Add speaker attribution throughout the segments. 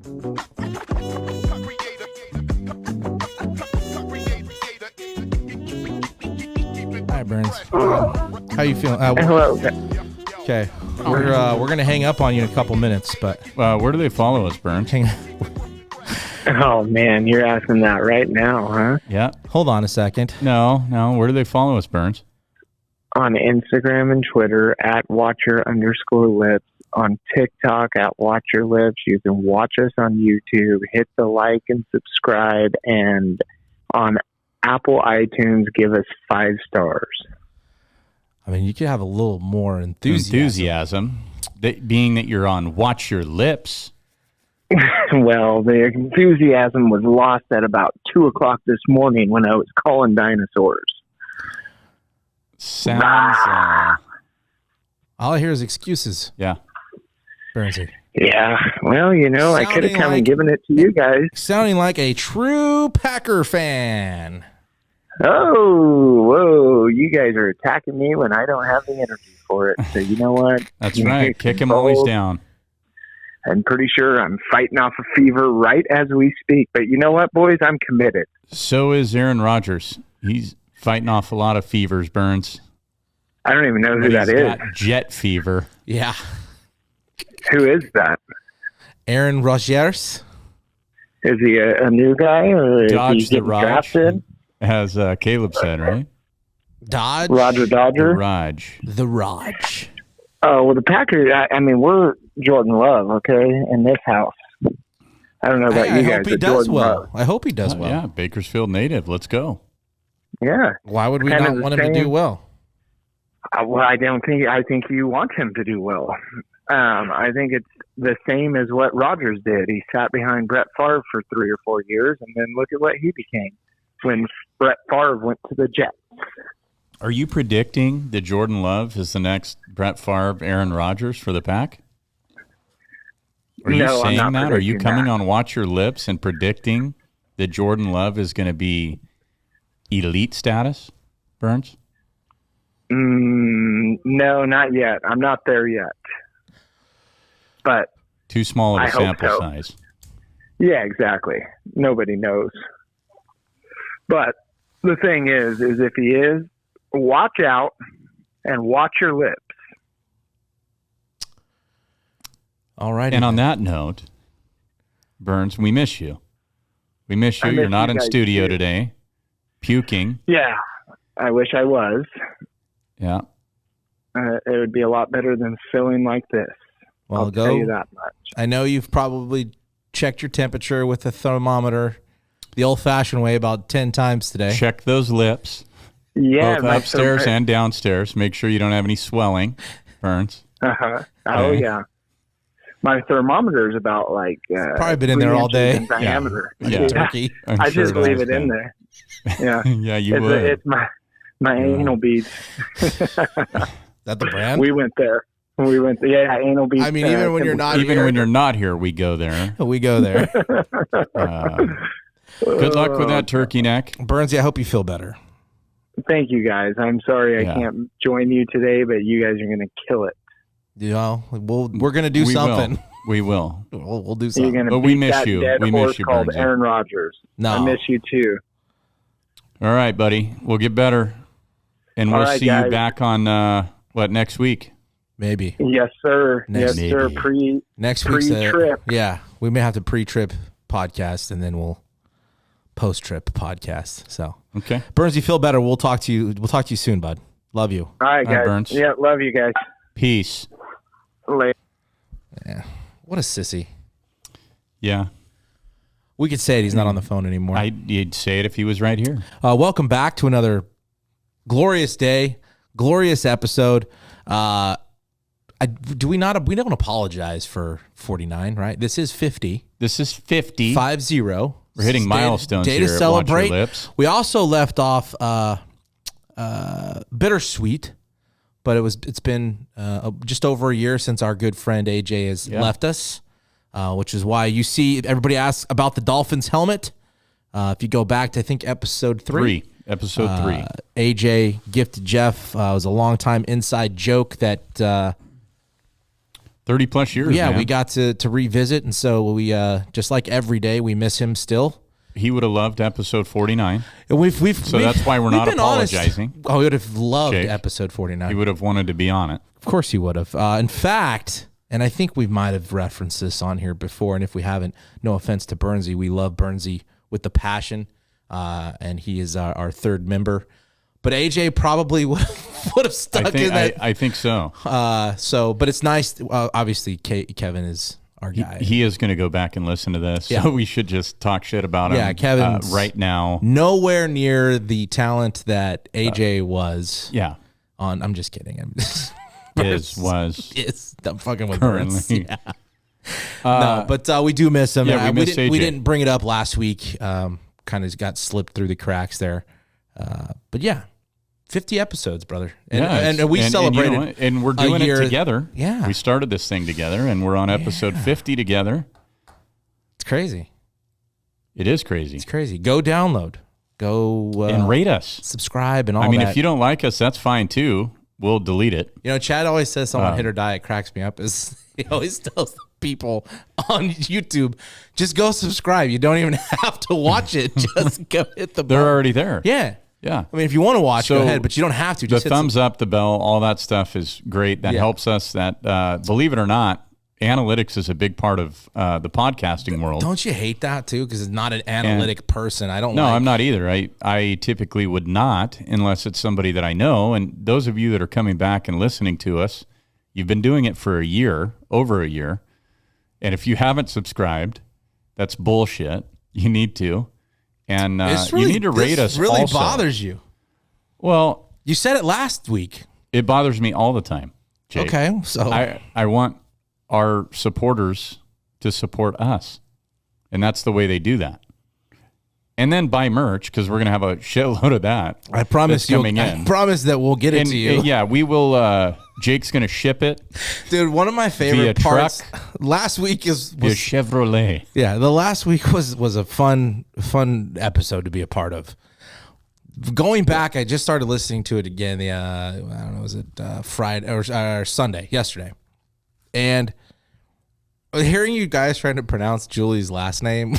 Speaker 1: Hi, Burns. How you feeling?
Speaker 2: Hello.
Speaker 1: Okay, we're gonna hang up on you in a couple minutes, but
Speaker 3: where do they follow us, Burns?
Speaker 2: Oh, man, you're asking that right now, huh?
Speaker 3: Yeah.
Speaker 1: Hold on a second.
Speaker 3: No. Where do they follow us, Burns?
Speaker 2: On Instagram and Twitter at Watcher_Lips. On TikTok at WatcherLips. You can watch us on YouTube. Hit the like and subscribe. And on Apple iTunes, give us 5 stars.
Speaker 1: I mean, you could have a little more enthusiasm.
Speaker 3: Being that you're on Watch Your Lips.
Speaker 2: Well, the enthusiasm was lost at about 2 o'clock this morning when I was calling dinosaurs.
Speaker 3: Sounds.
Speaker 1: All I hear is excuses.
Speaker 3: Yeah.
Speaker 1: Burnsy.
Speaker 2: Yeah. Well, I could have come and given it to you guys.
Speaker 1: Sounding like a true Packer fan.
Speaker 2: Oh, whoa. You guys are attacking me when I don't have the energy for it. So you know what?
Speaker 3: That's right. Kick him while he's down.
Speaker 2: I'm pretty sure I'm fighting off a fever right as we speak. But you know what, boys? I'm committed.
Speaker 3: So is Aaron Rodgers. He's fighting off a lot of fevers, Burns.
Speaker 2: I don't even know who that
Speaker 3: He's
Speaker 2: is.
Speaker 3: got jet fever.
Speaker 1: Yeah.
Speaker 2: Who is that?
Speaker 1: Aaron Rodgers.
Speaker 2: Is he a new guy or is
Speaker 3: Dodge
Speaker 2: he
Speaker 3: the
Speaker 2: getting
Speaker 3: Raj,
Speaker 2: drafted?
Speaker 3: as Caleb said, right?
Speaker 1: Dodge.
Speaker 2: Roger Dodger?
Speaker 1: The Raj.
Speaker 2: Oh, well, the Packers, I mean, we're Jordan Love, okay, in this house. I don't know about you guys.
Speaker 1: I hope he does well. I hope he does well.
Speaker 3: Yeah, Bakersfield native. Let's go.
Speaker 2: Yeah.
Speaker 1: Why would we
Speaker 2: Kind
Speaker 1: not
Speaker 2: of
Speaker 1: want
Speaker 2: the
Speaker 1: him to
Speaker 2: same.
Speaker 1: do well?
Speaker 2: Well, I think you want him to do well. I think it's the same as what Rodgers did. He sat behind Brett Favre for 3 or 4 years, and then look at what he became when Brett Favre went to the Jets.
Speaker 3: Are you predicting that Jordan Love is the next Brett Favre, Aaron Rodgers for the Pack? Are you
Speaker 2: No, I'm
Speaker 3: saying
Speaker 2: not
Speaker 3: that? Are you
Speaker 2: predicting
Speaker 3: coming
Speaker 2: that.
Speaker 3: on Watch Your Lips and predicting that Jordan Love is going to be elite status, Burns?
Speaker 2: No, not yet. I'm not there yet. But
Speaker 3: Too small of
Speaker 2: I
Speaker 3: a
Speaker 2: hope
Speaker 3: sample
Speaker 2: so.
Speaker 3: size.
Speaker 2: yeah, exactly. Nobody knows. But the thing is if he is, watch out and watch your lips.
Speaker 1: All right.
Speaker 3: And on that note, Burns, we miss you. We miss you.
Speaker 2: I miss
Speaker 3: You're not
Speaker 2: you
Speaker 3: in
Speaker 2: guys
Speaker 3: studio
Speaker 2: too.
Speaker 3: today, puking.
Speaker 2: Yeah, I wish I was.
Speaker 3: Yeah.
Speaker 2: It would be a lot better than feeling like this.
Speaker 1: Well,
Speaker 2: I'll tell you that much.
Speaker 1: I know you've probably checked your temperature with a thermometer the old-fashioned way about 10 times today.
Speaker 3: Check those lips,
Speaker 2: Yeah,
Speaker 3: both upstairs and downstairs. Make sure you don't have any swelling, Burns.
Speaker 2: Uh-huh. Oh,
Speaker 3: Okay.
Speaker 2: yeah. My thermometer is about like
Speaker 1: Probably been in
Speaker 2: 3
Speaker 1: there all
Speaker 2: inches
Speaker 1: day.
Speaker 2: in diameter.
Speaker 3: Yeah.
Speaker 1: Turkey.
Speaker 3: I'm
Speaker 2: I
Speaker 3: sure
Speaker 2: just
Speaker 3: it
Speaker 2: leave
Speaker 3: has
Speaker 2: it in
Speaker 3: been.
Speaker 2: there. Yeah,
Speaker 3: Yeah, you would.
Speaker 2: it's my anal beads.
Speaker 1: That the brand?
Speaker 2: We went there. Yeah, anal beads.
Speaker 1: I mean, even when you're not
Speaker 3: Even
Speaker 1: here,
Speaker 3: when you're not here, we go there.
Speaker 1: we go there.
Speaker 3: Good luck with that turkey neck.
Speaker 1: Burnsy, I hope you feel better.
Speaker 2: Thank you guys. I'm sorry
Speaker 3: Yeah.
Speaker 2: I can't join you today, but you guys are going to kill it.
Speaker 1: You know, we're going to do something.
Speaker 3: We will.
Speaker 1: We'll do
Speaker 2: You're
Speaker 1: something.
Speaker 2: going to
Speaker 3: But
Speaker 2: beat
Speaker 3: we miss
Speaker 2: that
Speaker 3: you.
Speaker 2: dead
Speaker 3: We miss
Speaker 2: horse
Speaker 3: you,
Speaker 2: called
Speaker 3: Burnsy.
Speaker 2: Aaron Rodgers.
Speaker 1: No.
Speaker 2: I miss you too.
Speaker 3: All right, buddy. We'll get better. And
Speaker 2: All
Speaker 3: we'll
Speaker 2: right,
Speaker 3: see
Speaker 2: guys.
Speaker 3: you back on, next week?
Speaker 1: Maybe.
Speaker 2: Yes, sir.
Speaker 1: Next-
Speaker 2: yes, sir.
Speaker 3: Maybe.
Speaker 1: Next week's
Speaker 2: Pre-trip.
Speaker 1: yeah, we may have to pre-trip podcast and then we'll post-trip podcast. So,
Speaker 3: Okay.
Speaker 1: Burns, you feel better. We'll talk to you soon, bud. Love you.
Speaker 2: All right,
Speaker 3: All right,
Speaker 2: guys.
Speaker 3: Burns.
Speaker 2: Yeah, love you guys.
Speaker 3: Peace.
Speaker 2: Later.
Speaker 1: Yeah. What a sissy.
Speaker 3: Yeah.
Speaker 1: We could say it. He's not on the phone anymore.
Speaker 3: You'd say it if he was right here.
Speaker 1: Welcome back to another glorious day, glorious episode. We don't apologize for 49, right? This is 50.
Speaker 3: This is 50.
Speaker 1: 50.
Speaker 3: We're hitting milestones
Speaker 1: day
Speaker 3: here
Speaker 1: to
Speaker 3: at
Speaker 1: celebrate.
Speaker 3: Watch Your Lips.
Speaker 1: We also left off bittersweet, but it's been just over a year since our good friend AJ has left us, which is why you see everybody asks about the Dolphins helmet. If you go back to, I think, episode 3.
Speaker 3: Episode 3.
Speaker 1: AJ gifted Jeff. It was a long time inside joke that
Speaker 3: 30 plus years.
Speaker 1: Yeah,
Speaker 3: man.
Speaker 1: we got to revisit, and so we just like every day, we miss him still.
Speaker 3: He would have loved episode 49.
Speaker 1: And
Speaker 3: That's why we're not apologizing.
Speaker 1: Oh, he would have loved
Speaker 3: Jake,
Speaker 1: episode 49.
Speaker 3: He would have wanted to be on it.
Speaker 1: Of course he would have. In fact, and I think we might have referenced this on here before, and if we haven't, no offense to Burnsy, we love Burnsy with the passion, and he is our third member. But AJ probably would have stuck in that.
Speaker 3: I think so.
Speaker 1: But it's nice. Obviously, Kevin is our guy.
Speaker 3: He is going to go back and listen to this.
Speaker 1: Yeah.
Speaker 3: So we should just talk shit about him.
Speaker 1: Yeah, Kevin's
Speaker 3: right now.
Speaker 1: Nowhere near the talent that AJ was.
Speaker 3: Yeah.
Speaker 1: I'm just kidding. I'm fucking with Burns.
Speaker 3: Currently.
Speaker 1: Yeah. No, but we do miss him.
Speaker 3: Yeah, we
Speaker 1: didn't bring it up last week. Kind of got slipped through the cracks there. But yeah, 50 episodes, brother. And we celebrated.
Speaker 3: And we're doing it together.
Speaker 1: Yeah.
Speaker 3: We started this thing together, and we're on episode 50 together.
Speaker 1: It's crazy.
Speaker 3: It is crazy.
Speaker 1: It's crazy. Go download. Go
Speaker 3: and rate us.
Speaker 1: Subscribe and all that.
Speaker 3: If you don't like us, that's fine too. We'll delete it.
Speaker 1: Chad always says someone hit or die. It cracks me up. He always tells people on YouTube, just go subscribe. You don't even have to watch it. Just go hit the button.
Speaker 3: They're already there.
Speaker 1: Yeah.
Speaker 3: Yeah.
Speaker 1: If you want to watch, go ahead, but you don't have to.
Speaker 3: Just the thumbs up, the bell, all that stuff is great. That helps us. That believe it or not, analytics is a big part of the podcasting world.
Speaker 1: Don't you hate that too? Because it's not an analytic person. I don't.
Speaker 3: No, I'm not either. I typically would not, unless it's somebody that I know. And those of you that are coming back and listening to us, you've been doing it for over a year. And if you haven't subscribed, that's bullshit. You need to. And you need to rate us.
Speaker 1: It really
Speaker 3: also.
Speaker 1: Bothers you.
Speaker 3: Well,
Speaker 1: you said it last week.
Speaker 3: It bothers me all the time, Jake.
Speaker 1: Okay, so
Speaker 3: I want our supporters to support us, and that's the way they do that. And then buy merch, because we're going to have a shitload of that.
Speaker 1: I promise you. I promise that we'll get it to you.
Speaker 3: Yeah, we will. Jake's going to ship it.
Speaker 1: Dude, one of my favorite parts last week was
Speaker 3: via Chevrolet.
Speaker 1: Yeah, the last week was a fun episode to be a part of. Going back, I just started listening to it again. I don't know, was it Friday or Sunday? Yesterday, and hearing you guys trying to pronounce Julie's last name.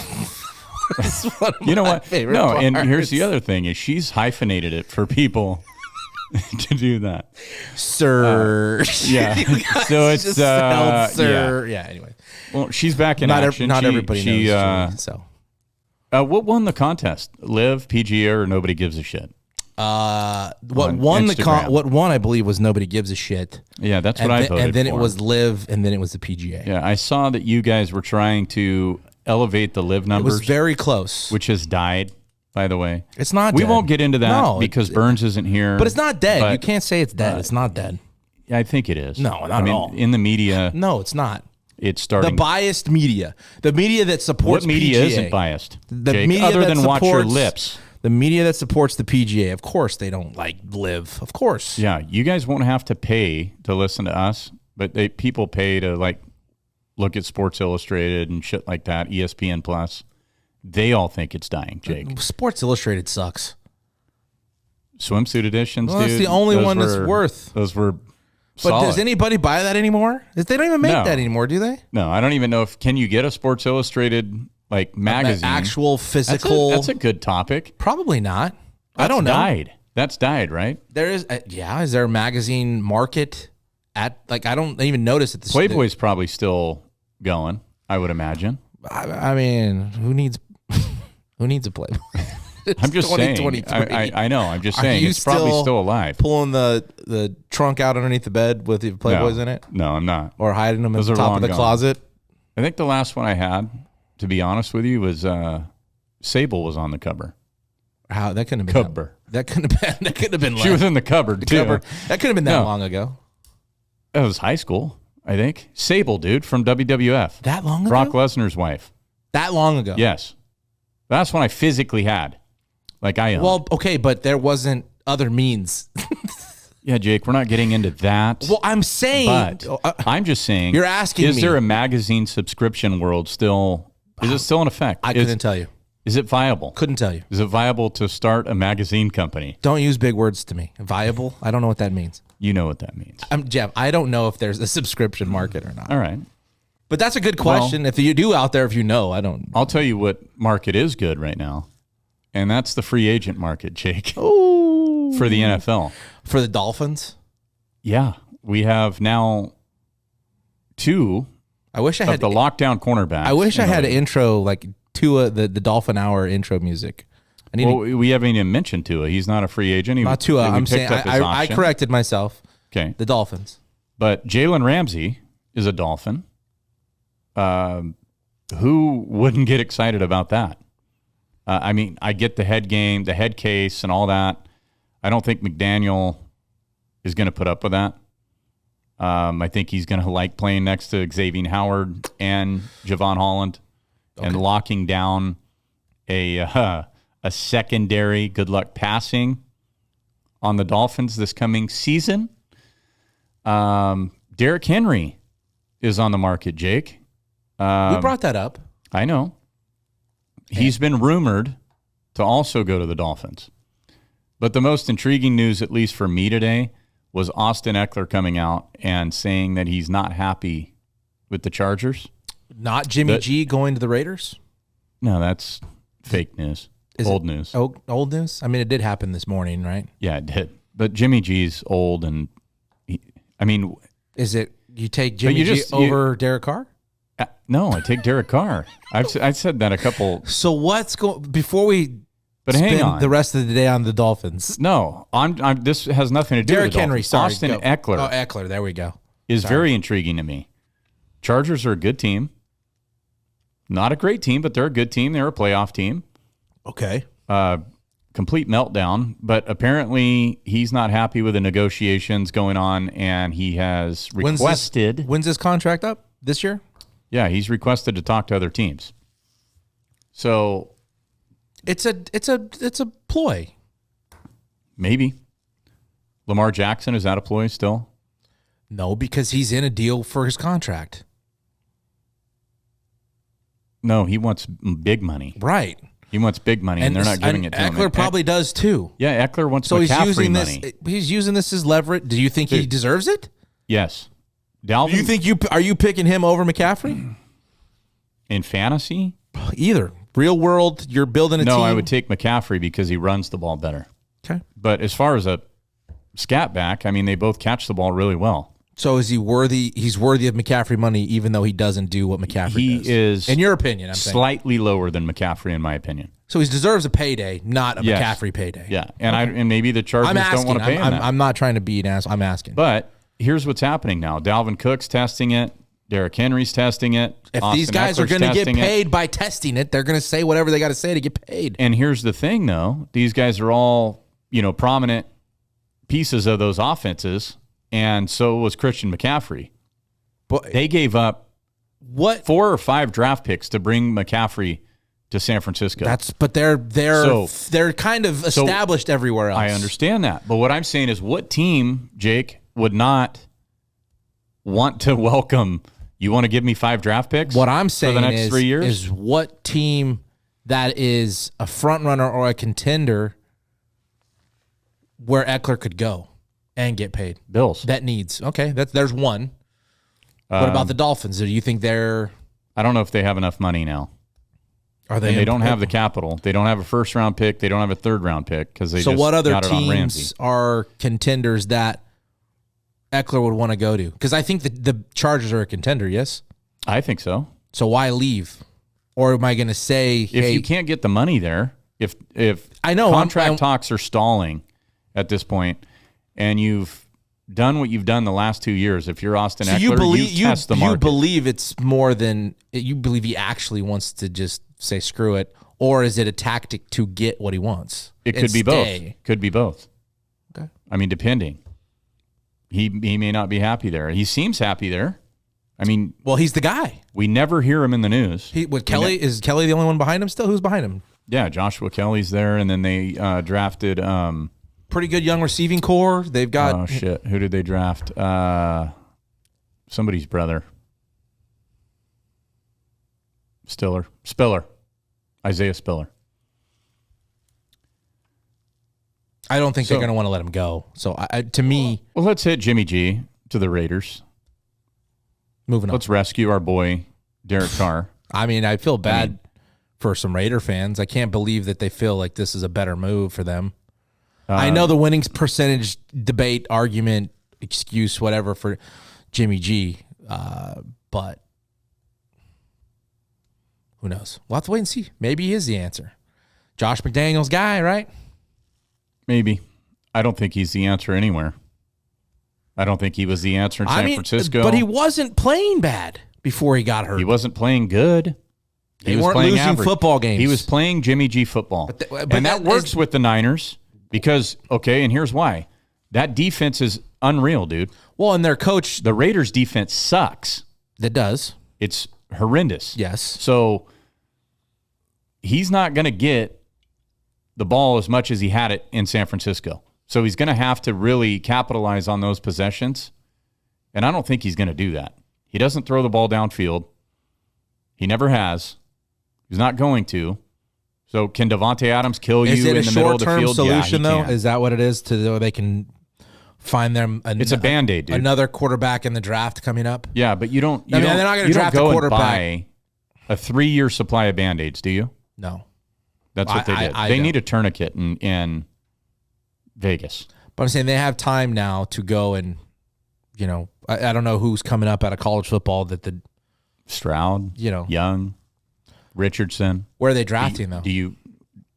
Speaker 3: You know what?
Speaker 1: No,
Speaker 3: parts. And here's the other thing: is she's hyphenated it for people to do that,
Speaker 1: sir.
Speaker 3: Yeah, so it's
Speaker 1: sir. Yeah. Anyway,
Speaker 3: well, she's back in action.
Speaker 1: Not everybody knows Julie, so.
Speaker 3: What won the contest? Live, PGA, or Nobody Gives a Shit?
Speaker 1: What won I believe was Nobody Gives a Shit.
Speaker 3: Yeah, that's what I voted for.
Speaker 1: And then it was Live, and then it was the PGA.
Speaker 3: Yeah, I saw that you guys were trying to elevate the Live numbers.
Speaker 1: It was very close.
Speaker 3: Which has died, by the way.
Speaker 1: It's not
Speaker 3: We
Speaker 1: dead.
Speaker 3: won't get into that because Burns isn't here.
Speaker 1: But it's not dead. You can't say it's dead. It's not dead.
Speaker 3: I think it is.
Speaker 1: No, not at all.
Speaker 3: In the media.
Speaker 1: No, it's not.
Speaker 3: It's starting.
Speaker 1: The biased media. The media that supports
Speaker 3: What media
Speaker 1: PGA.
Speaker 3: isn't biased,
Speaker 1: The
Speaker 3: Jake,
Speaker 1: media
Speaker 3: other
Speaker 1: that
Speaker 3: than Watch Your
Speaker 1: supports-
Speaker 3: Lips?
Speaker 1: The media that supports the PGA, of course, they don't like Live. Of course.
Speaker 3: Yeah, you guys won't have to pay to listen to us, but people pay to look at Sports Illustrated and shit like that, ESPN Plus. They all think it's dying, Jake.
Speaker 1: Sports Illustrated sucks.
Speaker 3: Swimsuit editions,
Speaker 1: Well,
Speaker 3: dude.
Speaker 1: that's the only one that's worth.
Speaker 3: Those were
Speaker 1: But
Speaker 3: solid.
Speaker 1: does anybody buy that anymore? They don't even make that anymore, do they?
Speaker 3: No, I don't even know can you get a Sports Illustrated magazine?
Speaker 1: Actual physical.
Speaker 3: That's a good topic.
Speaker 1: Probably not. I don't know.
Speaker 3: That's died, right?
Speaker 1: There is. Is there a magazine market at I don't even notice it.
Speaker 3: Playboy's probably still going, I would imagine.
Speaker 1: I mean, who needs a Playboy?
Speaker 3: I'm just saying. I know. I'm just saying it's probably still alive.
Speaker 1: Pulling the trunk out underneath the bed with the Playboys in it?
Speaker 3: No, I'm not.
Speaker 1: Or hiding them at the top of the closet?
Speaker 3: I think the last one I had, to be honest with you, was Sable was on the cover.
Speaker 1: How that couldn't have been
Speaker 3: cover.
Speaker 1: That couldn't have been.
Speaker 3: She was in the cupboard too.
Speaker 1: That couldn't have been that long ago.
Speaker 3: That was high school, I think. Sable, dude, from WWF.
Speaker 1: That long ago?
Speaker 3: Brock Lesnar's wife.
Speaker 1: That long ago?
Speaker 3: Yes. That's when I physically had. I am.
Speaker 1: Well, okay, but there wasn't other means.
Speaker 3: Yeah, Jake, we're not getting into that.
Speaker 1: Well, I'm saying.
Speaker 3: But I'm just saying.
Speaker 1: You're asking
Speaker 3: Is there a magazine subscription world still? Is it still in effect?
Speaker 1: I couldn't tell you.
Speaker 3: Is it viable?
Speaker 1: Couldn't tell you.
Speaker 3: Is it viable to start a magazine company?
Speaker 1: Don't use big words to me. Viable? I don't know what that means.
Speaker 3: You know what that means.
Speaker 1: Jeff, I don't know if there's a subscription market or not.
Speaker 3: All right.
Speaker 1: But that's a good question. If you do out there, if you know, I don't.
Speaker 3: I'll tell you what market is good right now, and that's the free agent market, Jake.
Speaker 1: Ooh.
Speaker 3: For the NFL.
Speaker 1: For the Dolphins?
Speaker 3: Yeah. We have now 2
Speaker 1: I wish I had
Speaker 3: the lockdown cornerbacks.
Speaker 1: I wish I had an intro like Tua, the Dolphin Hour intro music.
Speaker 3: We haven't even mentioned Tua. He's not a free agent.
Speaker 1: Not Tua. I'm saying I corrected myself.
Speaker 3: Okay.
Speaker 1: The Dolphins.
Speaker 3: But Jalen Ramsey is a Dolphin. Who wouldn't get excited about that? I mean, I get the head game, the head case, and all that. I don't think McDaniel is going to put up with that. I think he's going to like playing next to Xavier Howard and Javon Holland and locking down a secondary good luck passing on the Dolphins this coming season. Derrick Henry is on the market, Jake.
Speaker 1: We brought that up.
Speaker 3: I know. He's been rumored to also go to the Dolphins. But the most intriguing news, at least for me today, was Austin Eckler coming out and saying that he's not happy with the Chargers.
Speaker 1: Not Jimmy G going to the Raiders?
Speaker 3: No, that's fake news. Old news.
Speaker 1: Oh, old news? I mean, it did happen this morning, right?
Speaker 3: Yeah, it did. But Jimmy G's old, and
Speaker 1: is it you take Jimmy G over Derek Carr?
Speaker 3: No, I take Derek Carr. I've said that a couple.
Speaker 1: So what's going before we?
Speaker 3: But hang on,
Speaker 1: the rest of the day on the Dolphins.
Speaker 3: No, this has nothing to do with
Speaker 1: Derrick Henry. Sorry,
Speaker 3: Austin Eckler.
Speaker 1: Oh, Eckler. There we go.
Speaker 3: Is very intriguing to me. Chargers are a good team. Not a great team, but they're a good team. They're a playoff team.
Speaker 1: Okay.
Speaker 3: Complete meltdown, but apparently he's not happy with the negotiations going on, and he has requested.
Speaker 1: When's his contract up this year?
Speaker 3: Yeah, he's requested to talk to other teams. So
Speaker 1: it's a ploy.
Speaker 3: Maybe. Lamar Jackson, is that a ploy still?
Speaker 1: No, because he's in a deal for his contract.
Speaker 3: No, he wants big money.
Speaker 1: Right.
Speaker 3: He wants big money, and they're not giving it to him.
Speaker 1: Eckler probably does too.
Speaker 3: Yeah, Eckler wants
Speaker 1: so
Speaker 3: McCaffrey
Speaker 1: he's using
Speaker 3: money.
Speaker 1: He's using this as leverage. Do you think he deserves it?
Speaker 3: Yes. Dalvin,
Speaker 1: do you think are you picking him over McCaffrey?
Speaker 3: In fantasy?
Speaker 1: Either. Real world, you're building a team.
Speaker 3: No, I would take McCaffrey because he runs the ball better.
Speaker 1: Okay.
Speaker 3: But as far as a scat back, I mean, they both catch the ball really well.
Speaker 1: So is he worthy? He's worthy of McCaffrey money, even though he doesn't do what McCaffrey does.
Speaker 3: He is,
Speaker 1: in your opinion, I'm saying.
Speaker 3: Slightly lower than McCaffrey, in my opinion.
Speaker 1: So he deserves a payday, not a McCaffrey payday.
Speaker 3: Yeah, and and maybe the Chargers don't want to pay him that.
Speaker 1: I'm not trying to be an ass. I'm asking.
Speaker 3: But here's what's happening now: Dalvin Cook's testing it. Derrick Henry's testing it.
Speaker 1: If these guys are going to get paid by testing it, they're going to say whatever they got to say to get paid.
Speaker 3: And here's the thing, though: these guys are all prominent pieces of those offenses. And so was Christian McCaffrey. But they gave up 4 or 5 draft picks to bring McCaffrey to San Francisco.
Speaker 1: But they're kind of established everywhere else.
Speaker 3: I understand that. But what I'm saying is, what team, Jake, would not want to welcome? You want to give me 5 draft picks?
Speaker 1: What I'm saying
Speaker 3: for the next 3 years?
Speaker 1: Is what team that is a front runner or a contender where Eckler could go and get paid.
Speaker 3: Bills.
Speaker 1: That needs. Okay, there's one. What about the Dolphins? Do you think they're...
Speaker 3: I don't know if they have enough money now.
Speaker 1: Are they?
Speaker 3: And they don't have the capital. They don't have a first-round pick. They don't have a third-round pick because they just
Speaker 1: what other
Speaker 3: got it on
Speaker 1: teams
Speaker 3: Ramsey.
Speaker 1: Are contenders that Eckler would want to go to? Because I think the Chargers are a contender, yes?
Speaker 3: I think so.
Speaker 1: So why leave? Or am I going to say...
Speaker 3: If you can't get the money there, if
Speaker 1: I know
Speaker 3: contract talks are stalling at this point, and you've done what you've done the last 2 years, if you're Austin Eckler, you test the market.
Speaker 1: You believe it's more than... You believe he actually wants to just say screw it, or is it a tactic to get what he wants?
Speaker 3: It could be both. Could be both.
Speaker 1: Okay.
Speaker 3: I mean, depending. He may not be happy there. He seems happy there. I mean...
Speaker 1: Well, he's the guy.
Speaker 3: We never hear him in the news.
Speaker 1: Kelly? Is Kelly the only one behind him still? Who's behind him?
Speaker 3: Yeah, Joshua Kelly's there, and then they drafted...
Speaker 1: pretty good young receiving core. They've got...
Speaker 3: Oh, shit. Who did they draft? Somebody's brother. Spiller. Isaiah Spiller.
Speaker 1: I don't think they're going to want to let him go. So, to me...
Speaker 3: Well, let's hit Jimmy G to the Raiders.
Speaker 1: Moving on.
Speaker 3: Let's rescue our boy, Derek Carr.
Speaker 1: I mean, I feel bad for some Raider fans. I can't believe that they feel like this is a better move for them. I know the winning percentage debate, argument, excuse, whatever for Jimmy G, but who knows? We'll have to wait and see. Maybe he is the answer. Josh McDaniels guy, right?
Speaker 3: Maybe. I don't think he's the answer anywhere. I don't think he was the answer in San Francisco.
Speaker 1: But he wasn't playing bad before he got hurt.
Speaker 3: He wasn't playing good.
Speaker 1: He was playing losing average football games.
Speaker 3: He was playing Jimmy G football. And that works with the Niners because, and here's why. That defense is unreal, dude.
Speaker 1: Well, and their coach...
Speaker 3: The Raiders' defense sucks.
Speaker 1: That does.
Speaker 3: It's horrendous.
Speaker 1: Yes.
Speaker 3: So he's not going to get the ball as much as he had it in San Francisco. So he's going to have to really capitalize on those possessions. And I don't think he's going to do that. He doesn't throw the ball downfield. He never has. He's not going to. So can Devontae Adams kill you in the middle of the field?
Speaker 1: Is it a short-term solution, though?
Speaker 3: Can.
Speaker 1: Is that what it is? To they can find them.
Speaker 3: It's a Band-Aid, dude.
Speaker 1: Another quarterback in the draft coming up.
Speaker 3: Yeah, but you don't.
Speaker 1: They're not going to draft a quarterback.
Speaker 3: And buy a 3-year supply of Band-Aids, do you?
Speaker 1: No.
Speaker 3: That's what they did. They need a tourniquet in Vegas.
Speaker 1: But I'm saying they have time now to go and, I don't know who's coming up out of college football that the
Speaker 3: Stroud, Young, Richardson.
Speaker 1: Where are they drafting though?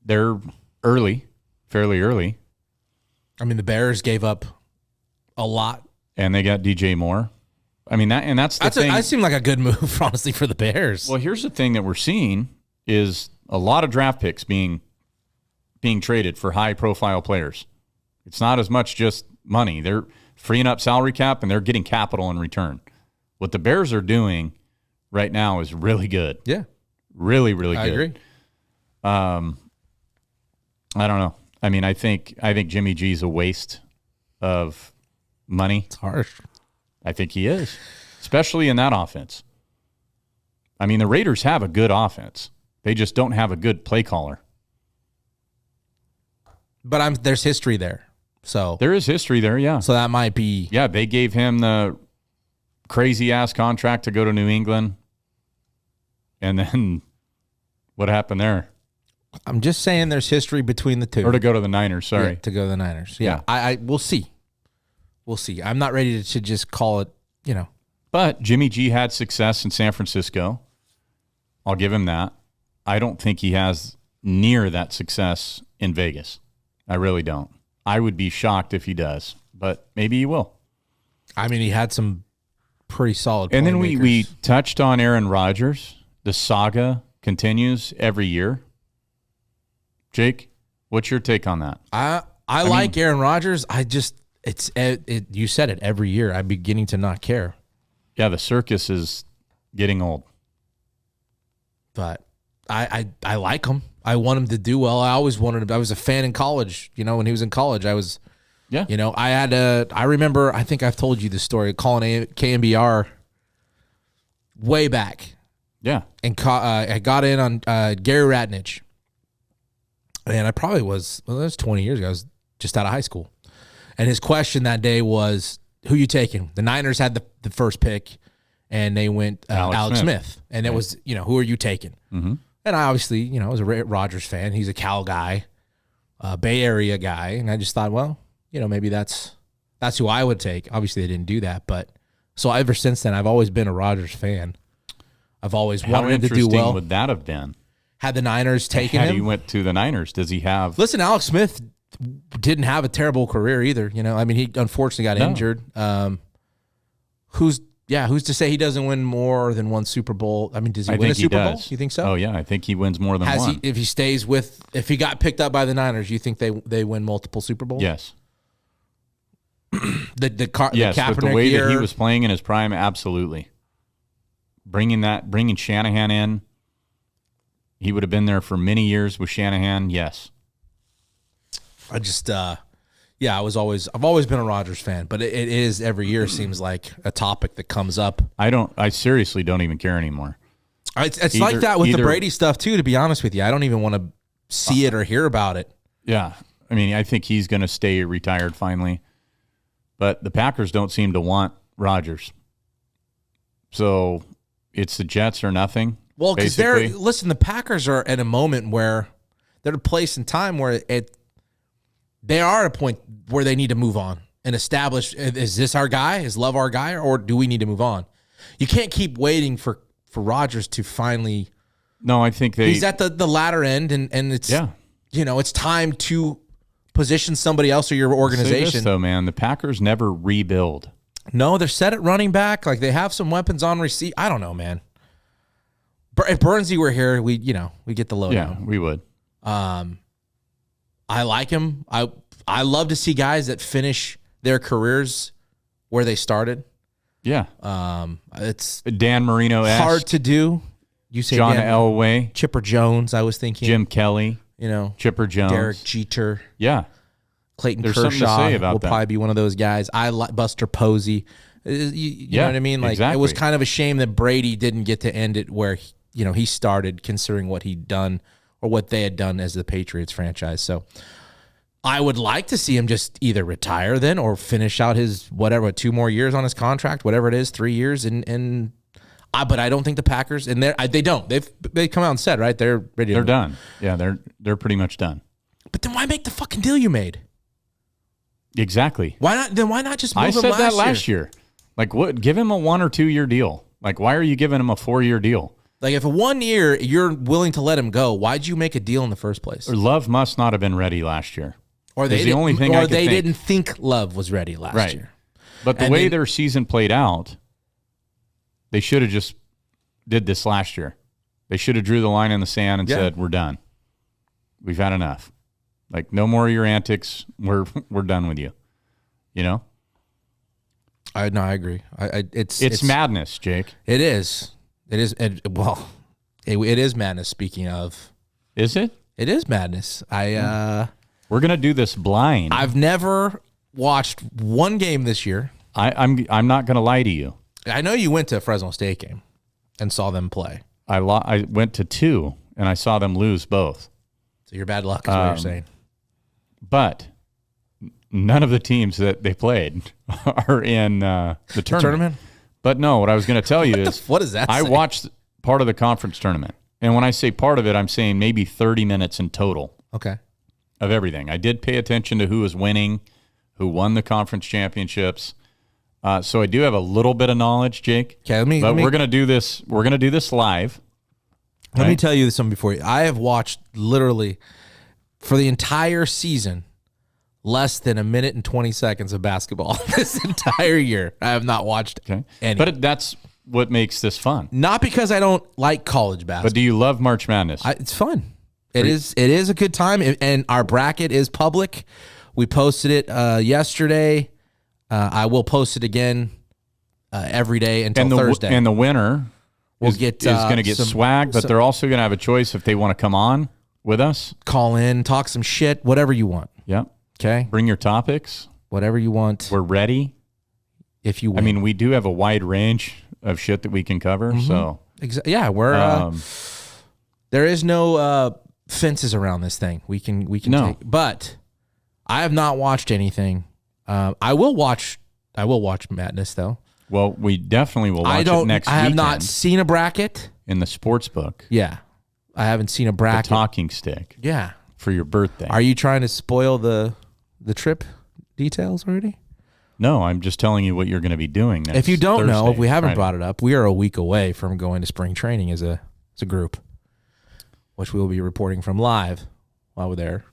Speaker 3: They're early, fairly early.
Speaker 1: I mean, the Bears gave up a lot,
Speaker 3: and they got DJ Moore. I mean that's the thing.
Speaker 1: That seemed like a good move, honestly, for the Bears.
Speaker 3: Well, here's the thing that we're seeing is a lot of draft picks being traded for high-profile players. It's not as much just money. They're freeing up salary cap, and they're getting capital in return. What the Bears are doing right now is really good.
Speaker 1: Yeah.
Speaker 3: Really, really good.
Speaker 1: I agree.
Speaker 3: I don't know. I mean, I think Jimmy G's a waste of money.
Speaker 1: It's harsh.
Speaker 3: I think he is, especially in that offense. I mean, the Raiders have a good offense. They just don't have a good play caller.
Speaker 1: But there's history there. So
Speaker 3: there is history there, yeah.
Speaker 1: So that might be...
Speaker 3: Yeah, they gave him the crazy-ass contract to go to New England. And then what happened there?
Speaker 1: I'm just saying there's history between the two.
Speaker 3: Or to go to the Niners, sorry.
Speaker 1: Yeah, to go to the Niners. Yeah. We'll see. We'll see. I'm not ready to just call it,
Speaker 3: But Jimmy G had success in San Francisco. I'll give him that. I don't think he has near that success in Vegas. I really don't. I would be shocked if he does, but maybe he will.
Speaker 1: I mean, he had some pretty solid
Speaker 3: And then we touched on Aaron Rodgers. The saga continues every year. Jake, what's your take on that?
Speaker 1: I like Aaron Rodgers. You said it every year. I'm beginning to not care.
Speaker 3: Yeah, the circus is getting old.
Speaker 1: But I like him. I want him to do well. I always wanted him. I was a fan in college. When he was in college, I was.
Speaker 3: Yeah.
Speaker 1: I remember. I think I've told you the story. Calling KMBR way back.
Speaker 3: Yeah.
Speaker 1: And I got in on Gary Ratnich. And I probably was. Well, that was 20 years ago. I was just out of high school. And his question that day was, "Who you taking?" The Niners had the first pick, and they went Alex Smith. And it was, who are you taking?
Speaker 3: Mm-hmm.
Speaker 1: And I obviously, was a Rodgers fan. He's a Cal guy, Bay Area guy. And I just thought, well, maybe that's who I would take. Obviously, they didn't do that. But so ever since then, I've always been a Rodgers fan. I've always wanted him to do well.
Speaker 3: How interesting would that have been?
Speaker 1: Had the Niners taken him?
Speaker 3: Had he went to the Niners, does he have...
Speaker 1: Listen, Alex Smith didn't have a terrible career either. I mean, he unfortunately got injured. Who's to say he doesn't win more than one Super Bowl? I mean, does he win a Super Bowl? You think so?
Speaker 3: Oh, yeah. I think he wins more than one.
Speaker 1: If he got picked up by the Niners, you think they win multiple Super Bowls?
Speaker 3: Yes.
Speaker 1: The
Speaker 3: Kaepernick with the way
Speaker 1: year,
Speaker 3: that he was playing in his prime, absolutely. Bringing Shanahan in, he would have been there for many years with Shanahan. Yes.
Speaker 1: I just, I've always been a Rodgers fan, but it is every year seems like a topic that comes up.
Speaker 3: I seriously don't even care anymore.
Speaker 1: It's like that with the Brady stuff too, to be honest with you. I don't even want to see it or hear about it.
Speaker 3: Yeah. I mean, I think he's going to stay retired finally. But the Packers don't seem to want Rodgers. So it's the Jets or nothing.
Speaker 1: Well, because the Packers are at a moment where they're at a place in time where they are at a point where they need to move on and establish, is this our guy? Is Love our guy? Or do we need to move on? You can't keep waiting for Rodgers to finally.
Speaker 3: No, I think
Speaker 1: he's at the latter end, and it's it's time to position somebody else or your organization.
Speaker 3: Say this, though, man, the Packers never rebuild.
Speaker 1: No, they're set at running back. Like, they have some weapons on receipt. I don't know, man. If Burnsy were here, we get the lowdown.
Speaker 3: Yeah, we would.
Speaker 1: I like him. I love to see guys that finish their careers where they started.
Speaker 3: Yeah.
Speaker 1: It's
Speaker 3: Dan Marino-esque.
Speaker 1: hard to do. You say
Speaker 3: John Elway.
Speaker 1: Chipper Jones, I was thinking.
Speaker 3: Jim Kelly. Chipper Jones.
Speaker 1: Derek Jeter.
Speaker 3: Yeah.
Speaker 1: Clayton
Speaker 3: There's
Speaker 1: Kershaw
Speaker 3: something to say about
Speaker 1: will
Speaker 3: that.
Speaker 1: probably be one of those guys. I like Buster Posey. You know what I mean? Like,
Speaker 3: exactly.
Speaker 1: It was kind of a shame that Brady didn't get to end it where he started, considering what he'd done or what they had done as the Patriots franchise. So I would like to see him just either retire then or finish out his 2 more years on his contract, whatever it is, 3 years, but I don't think the Packers, and they don't. They've come out and said, right, they're ready.
Speaker 3: They're done. Yeah, they're pretty much done.
Speaker 1: But then why make the fucking deal you made?
Speaker 3: Exactly.
Speaker 1: Why not? Then why not just move him
Speaker 3: I said that last year. Like, what? Give him a 1 or 2 year deal. Like, why are you giving him a 4 year deal?
Speaker 1: Like, if a 1 year you're willing to let him go, why'd you make a deal in the first place?
Speaker 3: Or Love must not have been ready last year.
Speaker 1: Or they didn't think Love was ready last year.
Speaker 3: But the way their season played out, they should have just did this last year. They should have drew the line in the sand and said, "We're done. We've had enough. Like, no more of your antics. We're done with you."
Speaker 1: I agree.
Speaker 3: It's madness, Jake.
Speaker 1: It is. It is. It is madness. Speaking of,
Speaker 3: is it?
Speaker 1: It is madness.
Speaker 3: We're gonna do this blind.
Speaker 1: I've never watched one game this year.
Speaker 3: I'm not gonna lie to you.
Speaker 1: I know you went to a Fresno State game and saw them play.
Speaker 3: I went to 2 and I saw them lose both.
Speaker 1: So you're bad luck, is what you're saying.
Speaker 3: But none of the teams that they played are in the tournament. But no, what I was going to tell you is,
Speaker 1: what does that say?
Speaker 3: I watched part of the conference tournament. And when I say part of it, I'm saying maybe 30 minutes in total.
Speaker 1: Okay.
Speaker 3: Of everything. I did pay attention to who was winning, who won the conference championships. So I do have a little bit of knowledge, Jake.
Speaker 1: Okay,
Speaker 3: we're going to do this. We're going to do this live.
Speaker 1: Let me tell you something before you. I have watched literally for the entire season less than 1 minute and 20 seconds of basketball this entire year. I have not watched any.
Speaker 3: But that's what makes this fun.
Speaker 1: Not because I don't like college basketball.
Speaker 3: But do you love March Madness?
Speaker 1: It's fun. It is a good time, and our bracket is public. We posted it yesterday. I will post it again every day until Thursday.
Speaker 3: And the winner is going to get swag, but they're also going to have a choice if they want to come on with us.
Speaker 1: Call in, talk some shit, whatever you want.
Speaker 3: Yep.
Speaker 1: Okay.
Speaker 3: Bring your topics.
Speaker 1: Whatever you want.
Speaker 3: We're ready.
Speaker 1: If you win.
Speaker 3: I mean, we do have a wide range of shit that we can cover. Mm-hmm. So
Speaker 1: yeah, we're there is no fences around this thing. We can take, but I have not watched anything. I will watch Madness though.
Speaker 3: Well, we definitely will watch it next weekend.
Speaker 1: I have not seen a bracket
Speaker 3: in the sports book.
Speaker 1: Yeah. I haven't seen a bracket.
Speaker 3: The talking stick.
Speaker 1: Yeah.
Speaker 3: For your birthday.
Speaker 1: Are you trying to spoil the trip details already?
Speaker 3: No, I'm just telling you what you're going to be doing next
Speaker 1: If you don't
Speaker 3: Thursday,
Speaker 1: know, if we haven't
Speaker 3: Friday.
Speaker 1: brought it up, we are a week away from going to spring training as a group, which we will be reporting from live while we're there.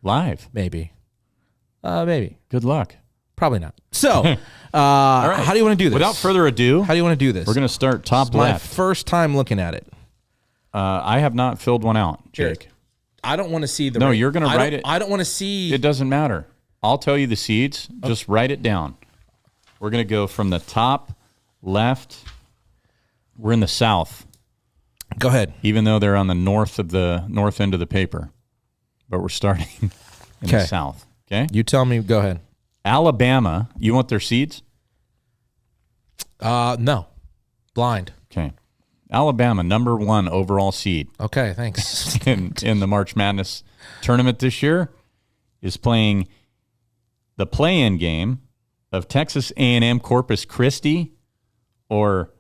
Speaker 3: Live?
Speaker 1: Maybe. Maybe.
Speaker 3: Good luck.
Speaker 1: Probably not. So, how do you want to do this?
Speaker 3: Without further ado,
Speaker 1: how do you want to do this?
Speaker 3: We're going to start top left.
Speaker 1: My first time looking at it.
Speaker 3: I have not filled one out, Jake.
Speaker 1: I don't want to see the.
Speaker 3: No, you're going to write it.
Speaker 1: I don't want to see.
Speaker 3: It doesn't matter. I'll tell you the seeds. Okay. Just write it down. We're going to go from the top left. We're in the south.
Speaker 1: Go ahead.
Speaker 3: Even though they're on the north end of the paper, but we're starting in the south. Okay.
Speaker 1: You tell me. Go ahead.
Speaker 3: Alabama. You want their seeds?
Speaker 1: No. Blind.
Speaker 3: Okay. Alabama, number 1 overall seed.
Speaker 1: Okay, thanks.
Speaker 3: in the March Madness tournament this year. is playing the play-in game of Texas A&M Corpus Christi or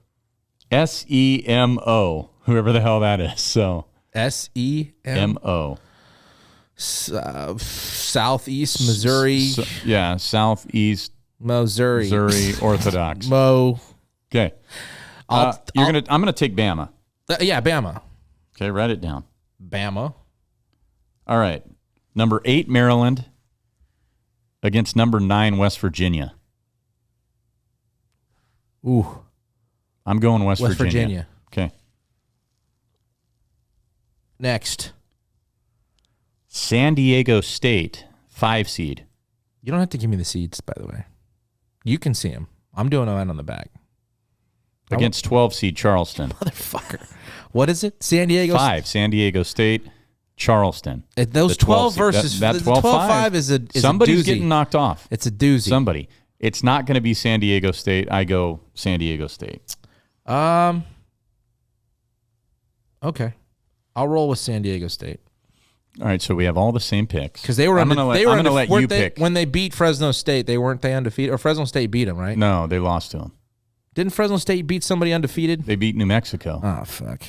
Speaker 3: SEMO, whoever the hell that is. So
Speaker 1: SEMO. Southeast Missouri.
Speaker 3: Southeast Missouri Orthodox. Okay. I'm gonna take Bama.
Speaker 1: Bama.
Speaker 3: Okay, write it down.
Speaker 1: Bama.
Speaker 3: All right. Number 8, Maryland against number 9, West Virginia.
Speaker 1: Ooh.
Speaker 3: I'm going West Virginia. Okay.
Speaker 1: Next.
Speaker 3: San Diego State, 5 seed.
Speaker 1: You don't have to give me the seeds, by the way. You can see them. I'm doing a line on the back.
Speaker 3: Against 12 seed Charleston.
Speaker 1: Motherfucker. What is it? San Diego
Speaker 3: 5. San Diego State, Charleston.
Speaker 1: Those 12 versus
Speaker 3: that
Speaker 1: 12-5 is a
Speaker 3: somebody's
Speaker 1: doozy.
Speaker 3: Getting knocked off.
Speaker 1: It's a doozy.
Speaker 3: Somebody. It's not going to be San Diego State. I go San Diego State.
Speaker 1: Okay. I'll roll with San Diego State.
Speaker 3: All right, so we have all the same picks.
Speaker 1: Because they were.
Speaker 3: I'm going to let you pick.
Speaker 1: When they beat Fresno State, they undefeated, or Fresno State beat them, right?
Speaker 3: No, they lost to them.
Speaker 1: Didn't Fresno State beat somebody undefeated?
Speaker 3: They beat New Mexico.
Speaker 1: Oh fuck.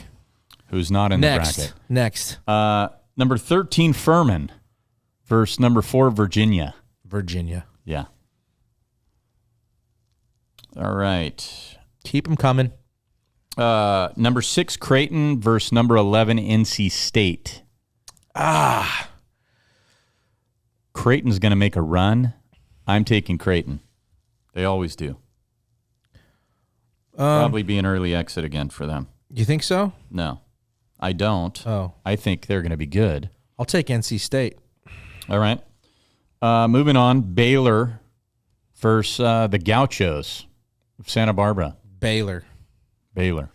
Speaker 3: Who's not in the bracket?
Speaker 1: Next.
Speaker 3: Number 13 Furman versus number 4 Virginia.
Speaker 1: Virginia.
Speaker 3: Yeah. All right.
Speaker 1: Keep them coming.
Speaker 3: Number 6 Creighton versus number 11 NC State. Creighton's going to make a run. I'm taking Creighton. They always do. Probably be an early exit again for them.
Speaker 1: You think so?
Speaker 3: No, I don't.
Speaker 1: Oh.
Speaker 3: I think they're going to be good.
Speaker 1: I'll take NC State.
Speaker 3: All right. Moving on, Baylor versus the Gauchos of Santa Barbara.
Speaker 1: Baylor.
Speaker 3: All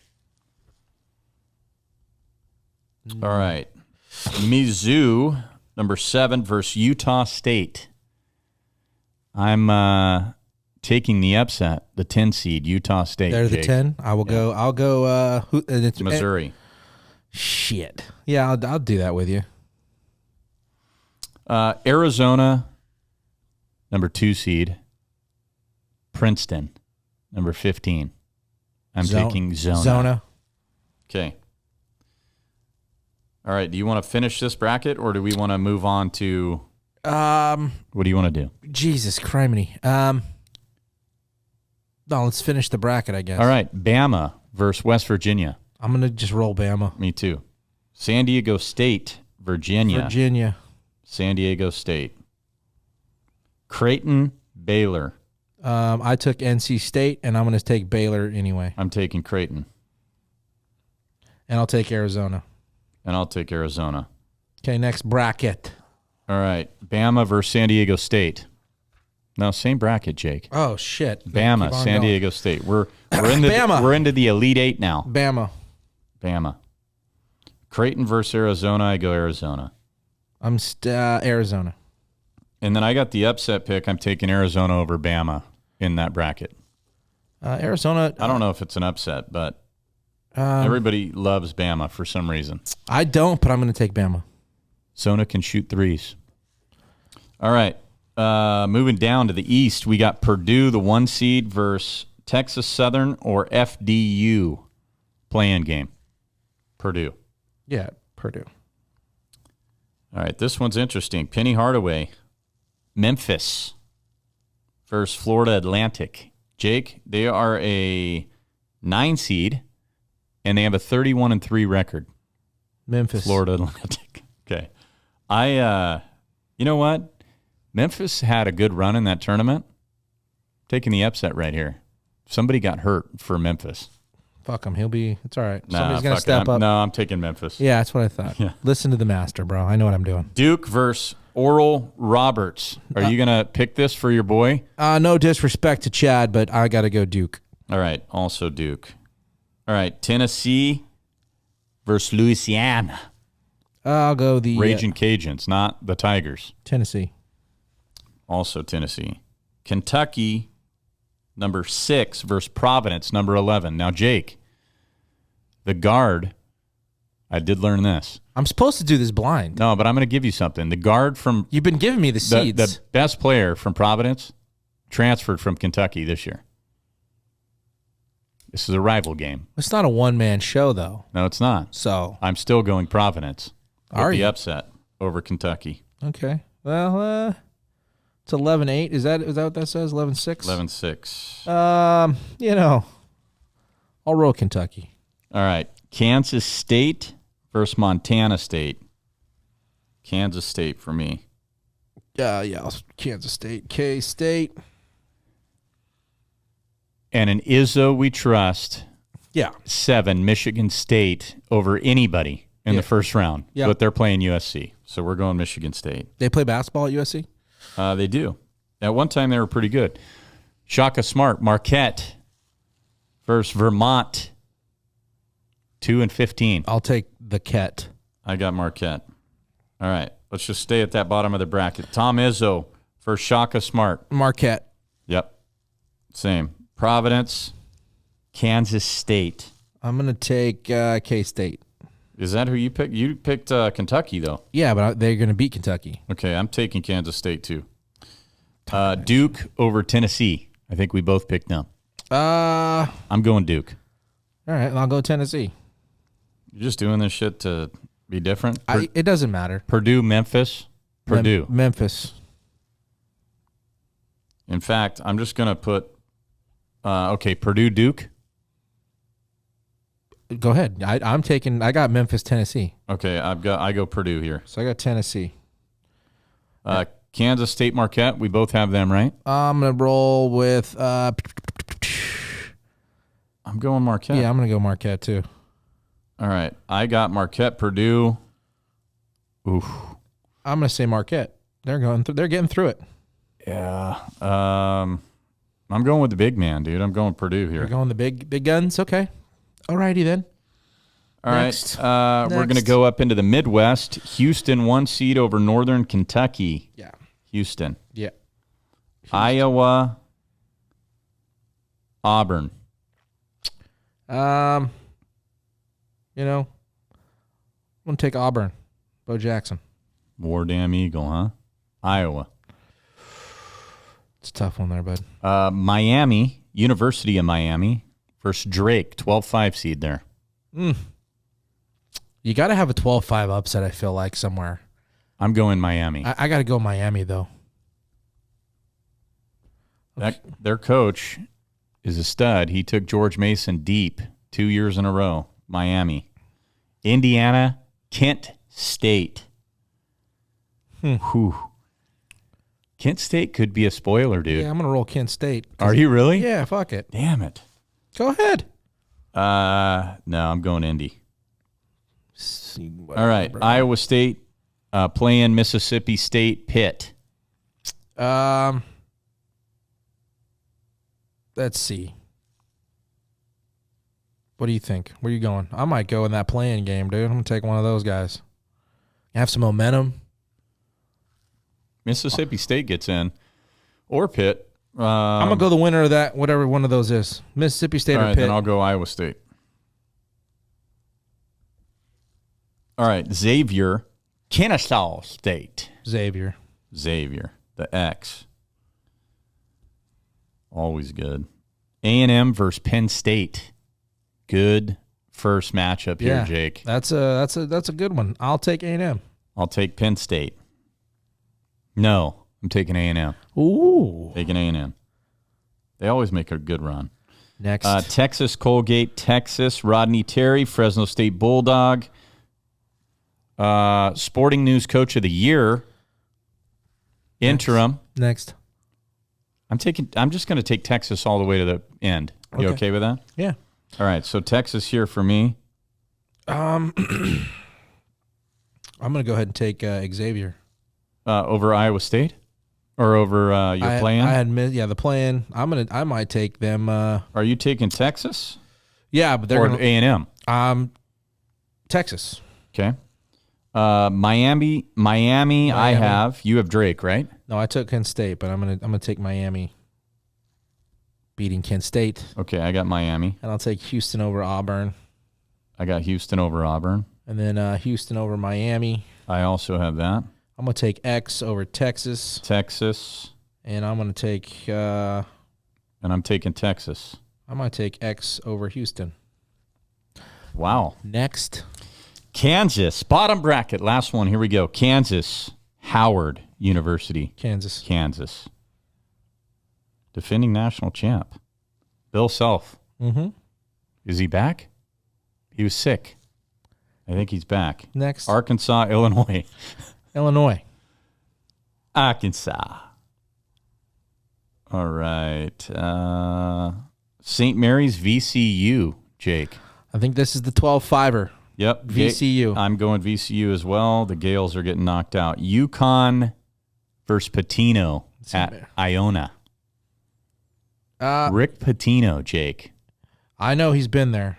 Speaker 3: right. Mizzou, number 7 versus Utah State. I'm taking the upset, the 10 seed, Utah State.
Speaker 1: They're the 10. I'll go. It's
Speaker 3: Missouri.
Speaker 1: Shit. Yeah, I'll do that with you.
Speaker 3: Arizona, number 2 seed. Princeton, number 15. I'm taking Zona. Okay. All right. Do you want to finish this bracket, or do we want to move on to? What do you want to do?
Speaker 1: Jesus criminy. No, let's finish the bracket, I guess.
Speaker 3: All right. Bama versus West Virginia.
Speaker 1: I'm gonna just roll Bama.
Speaker 3: Me too. San Diego State, Virginia. San Diego State. Creighton, Baylor.
Speaker 1: I took NC State, and I'm going to take Baylor anyway.
Speaker 3: I'm taking Creighton.
Speaker 1: And I'll take Arizona.
Speaker 3: And I'll take Arizona.
Speaker 1: Okay, next bracket.
Speaker 3: All right. Bama versus San Diego State. No, same bracket, Jake.
Speaker 1: Oh, shit.
Speaker 3: Bama, San Diego State. We're into the Elite 8 now.
Speaker 1: Bama.
Speaker 3: Creighton versus Arizona. I go Arizona.
Speaker 1: I'm Arizona.
Speaker 3: And then I got the upset pick. I'm taking Arizona over Bama in that bracket.
Speaker 1: Arizona.
Speaker 3: I don't know if it's an upset, but everybody loves Bama for some reason.
Speaker 1: I don't, but I'm going to take Bama.
Speaker 3: Zona can shoot threes. All right. Moving down to the East, we got Purdue, the 1 seed, versus Texas Southern or FDU play-in game. Purdue.
Speaker 1: Yeah, Purdue.
Speaker 3: All right, this one's interesting. Penny Hardaway, Memphis versus Florida Atlantic. Jake, they are a 9 seed, and they have a 31-3 record.
Speaker 1: Memphis.
Speaker 3: Florida Atlantic. Okay. You know what? Memphis had a good run in that tournament. Taking the upset right here. Somebody got hurt for Memphis.
Speaker 1: Fuck him. It's all right. Somebody's going to step up.
Speaker 3: No, I'm taking Memphis.
Speaker 1: Yeah, that's what I thought. Yeah. Listen to the master, bro. I know what I'm doing.
Speaker 3: Duke versus Oral Roberts. Are you going to pick this for your boy?
Speaker 1: No disrespect to Chad, but I got to go Duke.
Speaker 3: All right. Also Duke. All right. Tennessee versus Louisiana.
Speaker 1: I'll go the
Speaker 3: Raging Cajuns, not the Tigers.
Speaker 1: Tennessee.
Speaker 3: Also Tennessee. Kentucky, number 6 versus Providence, number 11. Now, Jake, the guard, I did learn this.
Speaker 1: I'm supposed to do this blind.
Speaker 3: No, but I'm going to give you something. The guard from
Speaker 1: You've been giving me the seeds.
Speaker 3: the best player from Providence transferred from Kentucky this year. This is a rival game.
Speaker 1: It's not a one-man show, though.
Speaker 3: No, it's not.
Speaker 1: So
Speaker 3: I'm still going Providence.
Speaker 1: Are
Speaker 3: the
Speaker 1: you?
Speaker 3: upset over Kentucky?
Speaker 1: Okay. Well, it's 11-8. Is that what that says? 11-6?
Speaker 3: 11-6.
Speaker 1: I'll roll Kentucky.
Speaker 3: All right. Kansas State versus Montana State. Kansas State for me.
Speaker 1: Yeah. Kansas State. K-State.
Speaker 3: And an Izzo we trust.
Speaker 1: Yeah.
Speaker 3: 7, Michigan State over anybody in the first round.
Speaker 1: Yeah.
Speaker 3: But they're playing USC. So we're going Michigan State.
Speaker 1: They play basketball at USC?
Speaker 3: They do. At one time, they were pretty good. Shaka Smart, Marquette versus Vermont, 2-15.
Speaker 1: I'll take the Ket.
Speaker 3: I got Marquette. All right. Let's just stay at that bottom of the bracket. Tom Izzo versus Shaka Smart.
Speaker 1: Marquette.
Speaker 3: Yep. Same. Providence, Kansas State.
Speaker 1: I'm going to take K-State.
Speaker 3: Is that who you picked? You picked Kentucky, though.
Speaker 1: Yeah, but they're going to beat Kentucky.
Speaker 3: Okay, I'm taking Kansas State, too. Duke over Tennessee. I think we both picked them. I'm going Duke.
Speaker 1: All right, I'll go Tennessee.
Speaker 3: You're just doing this shit to be different?
Speaker 1: It doesn't matter.
Speaker 3: Purdue, Memphis. Purdue.
Speaker 1: Memphis.
Speaker 3: In fact, I'm just going to put, Purdue, Duke.
Speaker 1: Go ahead. I got Memphis, Tennessee.
Speaker 3: Okay, I go Purdue here.
Speaker 1: So I got Tennessee.
Speaker 3: Kansas State, Marquette. We both have them, right?
Speaker 1: I'm going to roll with
Speaker 3: I'm going Marquette.
Speaker 1: Yeah, I'm going to go Marquette too.
Speaker 3: All right. I got Marquette, Purdue. Oof.
Speaker 1: I'm going to say Marquette. They're getting through it.
Speaker 3: Yeah. I'm going with the big man, dude. I'm going Purdue here.
Speaker 1: You're going the big guns? Okay. All righty then.
Speaker 3: All right. We're going to go up into the Midwest. Houston, 1 seed over Northern Kentucky.
Speaker 1: Yeah.
Speaker 3: Houston.
Speaker 1: Yeah.
Speaker 3: Iowa, Auburn.
Speaker 1: I'm going to take Auburn. Bo Jackson.
Speaker 3: War damn Eagle, huh? Iowa.
Speaker 1: It's a tough one there, bud.
Speaker 3: Miami, University of Miami versus Drake, 12-5 seed there.
Speaker 1: You got to have a 12-5 upset, I feel like, somewhere.
Speaker 3: I'm going Miami.
Speaker 1: I got to go Miami, though.
Speaker 3: Their coach is a stud. He took George Mason deep 2 years in a row. Miami. Indiana, Kent State. Whew. Kent State could be a spoiler, dude.
Speaker 1: Yeah, I'm going to roll Kent State.
Speaker 3: Are you really?
Speaker 1: Yeah, fuck it.
Speaker 3: Damn it.
Speaker 1: Go ahead.
Speaker 3: No, I'm going Indy. All right. Bro. Iowa State playing Mississippi State, Pitt.
Speaker 1: Let's see. What do you think? Where are you going? I might go in that playing game, dude. I'm going to take one of those guys. Have some momentum.
Speaker 3: Mississippi State gets in. Or Pitt.
Speaker 1: I'm going to go the winner of that, whatever one of those is. Mississippi State or Pitt.
Speaker 3: Then I'll go Iowa State. All right, Xavier, Kennesaw State.
Speaker 1: Xavier,
Speaker 3: the X. Always good. A&M versus Penn State. Good first matchup here, Jake.
Speaker 1: That's a good one. I'll take A&M.
Speaker 3: I'll take Penn State. No, I'm taking A&M.
Speaker 1: Ooh.
Speaker 3: Taking A&M. They always make a good run.
Speaker 1: Next.
Speaker 3: Texas, Colgate, Texas. Rodney Terry, Fresno State Bulldog. Sporting News Coach of the Year. Interim.
Speaker 1: Next.
Speaker 3: I'm just going to take Texas all the way to the end. You okay with that?
Speaker 1: Yeah.
Speaker 3: All right. So Texas here for me.
Speaker 1: I'm going to go ahead and take Xavier.
Speaker 3: Over Iowa State, or over your play-in?
Speaker 1: I had the play-in. I might take them.
Speaker 3: Are you taking Texas?
Speaker 1: Yeah, but they're
Speaker 3: or A&M.
Speaker 1: Texas.
Speaker 3: Okay. Miami. I have. You have Drake, right?
Speaker 1: No, I took Kent State, but I'm gonna take Miami. Beating Kent State.
Speaker 3: Okay, I got Miami.
Speaker 1: And I'll take Houston over Auburn.
Speaker 3: I got Houston over Auburn.
Speaker 1: And then Houston over Miami.
Speaker 3: I also have that.
Speaker 1: I'm going to take X over Texas.
Speaker 3: Texas.
Speaker 1: And I'm going to take...
Speaker 3: and I'm taking Texas.
Speaker 1: I'm going to take X over Houston.
Speaker 3: Wow.
Speaker 1: Next.
Speaker 3: Kansas. Bottom bracket. Last one. Here we go. Kansas. Howard University.
Speaker 1: Kansas.
Speaker 3: Defending national champ. Bill Self.
Speaker 1: Mm-hmm.
Speaker 3: Is he back? He was sick. I think he's back.
Speaker 1: Next.
Speaker 3: Arkansas, Illinois. Arkansas. All right. St. Mary's, VCU, Jake.
Speaker 1: I think this is the 12-5er.
Speaker 3: Yep.
Speaker 1: VCU.
Speaker 3: I'm going VCU as well. The Gales are getting knocked out. UConn versus Pitino at Iona. Rick Pitino, Jake.
Speaker 1: I know he's been there.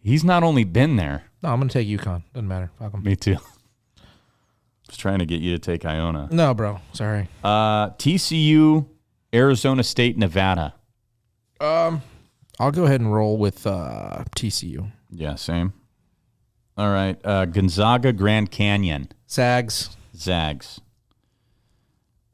Speaker 3: He's not only been there.
Speaker 1: No, I'm going to take UConn. Doesn't matter. Fuck 'em.
Speaker 3: Me too. Just trying to get you to take Iona.
Speaker 1: No, bro. Sorry.
Speaker 3: TCU, Arizona State, Nevada.
Speaker 1: I'll go ahead and roll with TCU.
Speaker 3: Yeah, same. All right. Gonzaga, Grand Canyon.
Speaker 1: Zags.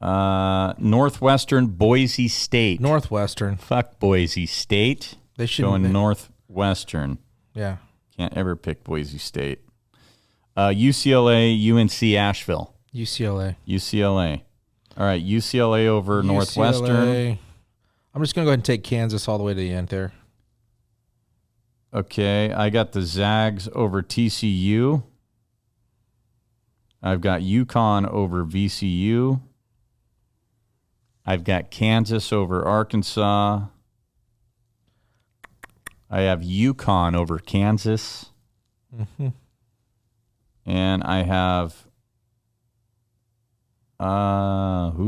Speaker 3: Northwestern, Boise State.
Speaker 1: Northwestern.
Speaker 3: Fuck Boise State.
Speaker 1: They should
Speaker 3: going Northwestern.
Speaker 1: Yeah.
Speaker 3: Can't ever pick Boise State. UCLA, UNC, Asheville.
Speaker 1: UCLA.
Speaker 3: All right, UCLA over Northwestern.
Speaker 1: I'm just going to go ahead and take Kansas all the way to the end there.
Speaker 3: Okay, I got the Zags over TCU. I've got UConn over VCU. I've got Kansas over Arkansas. I have UConn over Kansas.
Speaker 1: Mm-hmm.
Speaker 3: And I have I'm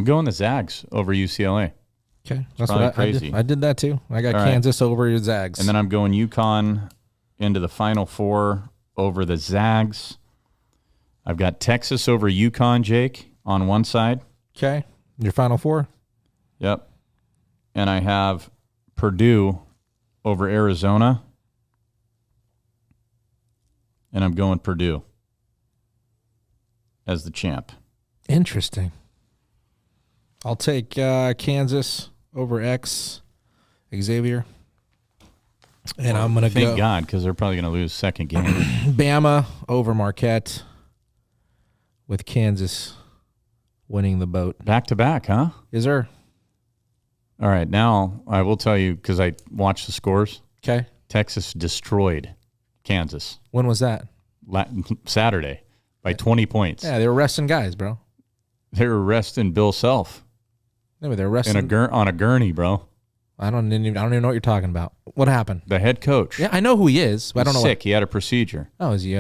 Speaker 3: going the Zags over UCLA.
Speaker 1: Okay. That's what
Speaker 3: crazy.
Speaker 1: I did that too. I got Kansas over your Zags.
Speaker 3: And then I'm going UConn into the Final Four over the Zags. I've got Texas over UConn, Jake, on one side.
Speaker 1: Okay. Your Final Four?
Speaker 3: Yep. And I have Purdue over Arizona. And I'm going Purdue as the champ.
Speaker 1: Interesting. I'll take Kansas over Xavier. And I'm going to go.
Speaker 3: Thank God, because they're probably going to lose second game.
Speaker 1: Bama over Marquette with Kansas winning the boat.
Speaker 3: Back to back, huh?
Speaker 1: Is there?
Speaker 3: All right, now I will tell you, because I watched the scores.
Speaker 1: Okay.
Speaker 3: Texas destroyed Kansas.
Speaker 1: When was that?
Speaker 3: Saturday by 20 points.
Speaker 1: Yeah, they were resting guys, bro.
Speaker 3: They were resting Bill Self.
Speaker 1: No, they're resting
Speaker 3: on a gurney, bro.
Speaker 1: I don't even know what you're talking about. What happened?
Speaker 3: The head coach.
Speaker 1: Yeah, I know who he is, but I don't know.
Speaker 3: Sick. He had a procedure.
Speaker 1: Oh, is he?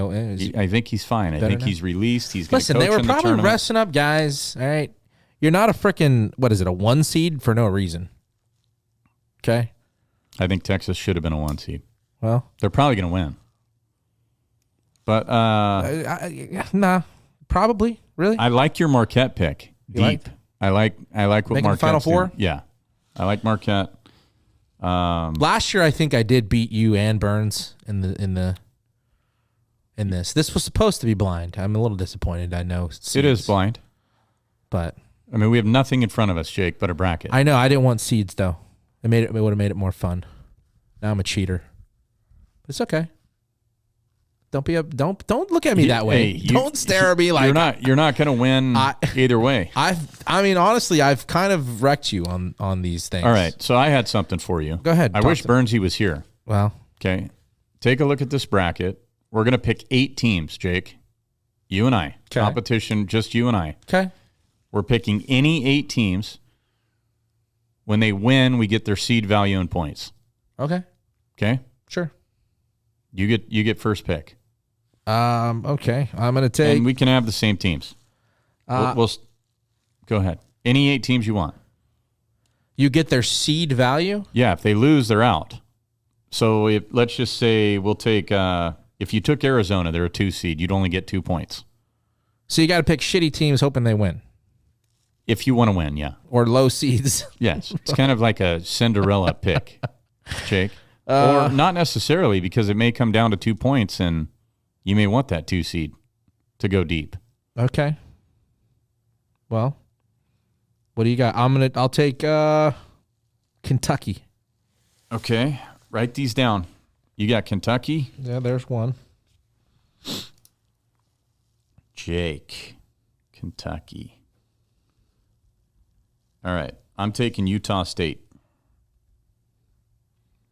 Speaker 3: I think he's fine. I think he's released. He's going to coach
Speaker 1: Listen, they were
Speaker 3: in
Speaker 1: probably
Speaker 3: the
Speaker 1: resting up guys. All right, you're not a freaking a 1 seed for no reason. Okay.
Speaker 3: I think Texas should have been a 1 seed.
Speaker 1: Well,
Speaker 3: they're probably going to win. But
Speaker 1: nah, probably. Really?
Speaker 3: I like your Marquette pick. Deep. I like what
Speaker 1: Making
Speaker 3: Marquette's
Speaker 1: Final Four?
Speaker 3: doing. Yeah. I like Marquette.
Speaker 1: Last year I think I did beat you and Burns in this. This was supposed to be blind. I'm a little disappointed. I know
Speaker 3: it is blind.
Speaker 1: But
Speaker 3: I mean, we have nothing in front of us, Jake, but a bracket.
Speaker 1: I know. I didn't want seeds though. It would have made it more fun. Now I'm a cheater. But it's okay. Don't look at me that way. Don't stare at me like
Speaker 3: you're not going to win either way.
Speaker 1: I mean honestly, I've kind of wrecked you on these things.
Speaker 3: All right, so I had something for you.
Speaker 1: Go ahead.
Speaker 3: I wish Burnsy was here.
Speaker 1: Well,
Speaker 3: okay. Take a look at this bracket. We're going to pick 8 teams, Jake. You and I.
Speaker 1: Okay.
Speaker 3: Competition, just you and I.
Speaker 1: Okay.
Speaker 3: We're picking any 8 teams. When they win, we get their seed value and points.
Speaker 1: Okay.
Speaker 3: Okay?
Speaker 1: Sure.
Speaker 3: You get first pick.
Speaker 1: Okay. I'm going to take...
Speaker 3: And we can have the same teams. We'll go ahead. Any 8 teams you want.
Speaker 1: You get their seed value?
Speaker 3: Yeah, if they lose, they're out. So let's just say we'll take... if you took Arizona, they're a 2 seed. You'd only get 2 points.
Speaker 1: So you got to pick shitty teams hoping they win.
Speaker 3: If you want to win, yeah.
Speaker 1: Or low seeds.
Speaker 3: Yes. It's kind of like a Cinderella pick, Jake. Or not necessarily, because it may come down to 2 points, and you may want that 2 seed to go deep.
Speaker 1: Okay. Well, what do you got? I'll take Kentucky.
Speaker 3: Okay. Write these down. You got Kentucky?
Speaker 1: Yeah, there's one.
Speaker 3: Jake, Kentucky. All right. I'm taking Utah State.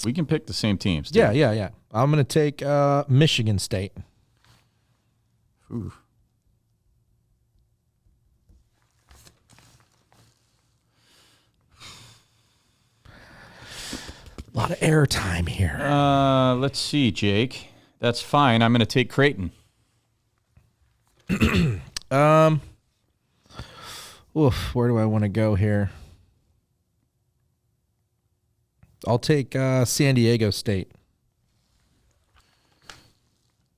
Speaker 3: We can pick the same teams.
Speaker 1: Yeah. I'm going to take Michigan State.
Speaker 3: Ooh.
Speaker 1: A lot of airtime here.
Speaker 3: Let's see, Jake. That's fine. I'm going to take Creighton.
Speaker 1: Where do I want to go here? I'll take San Diego State.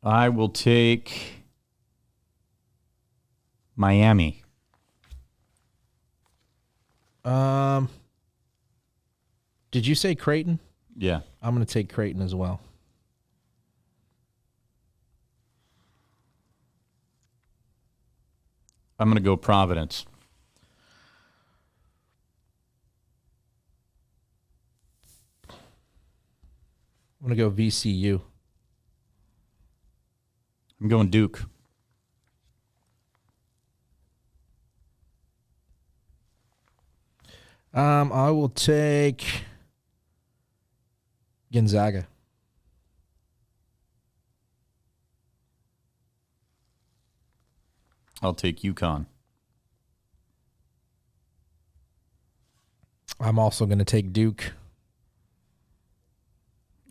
Speaker 3: I will take Miami.
Speaker 1: Did you say Creighton?
Speaker 3: Yeah.
Speaker 1: I'm going to take Creighton as well.
Speaker 3: I'm going to go Providence.
Speaker 1: I'm going to go VCU.
Speaker 3: I'm going Duke.
Speaker 1: I will take Gonzaga.
Speaker 3: I'll take UConn.
Speaker 1: I'm also going to take Duke.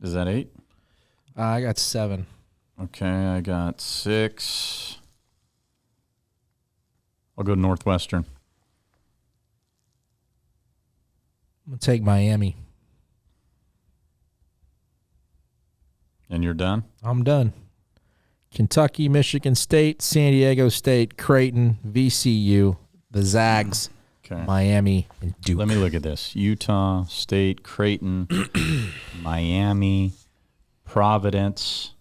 Speaker 3: Is that 8?
Speaker 1: I got 7.
Speaker 3: Okay, I got 6. I'll go Northwestern.
Speaker 1: I'm going to take Miami.
Speaker 3: And you're done?
Speaker 1: I'm done. Kentucky, Michigan State, San Diego State, Creighton, VCU, the Zags,
Speaker 3: Okay.
Speaker 1: Miami, and Duke.
Speaker 3: Let me look at this. Utah State, Creighton, Miami, Providence.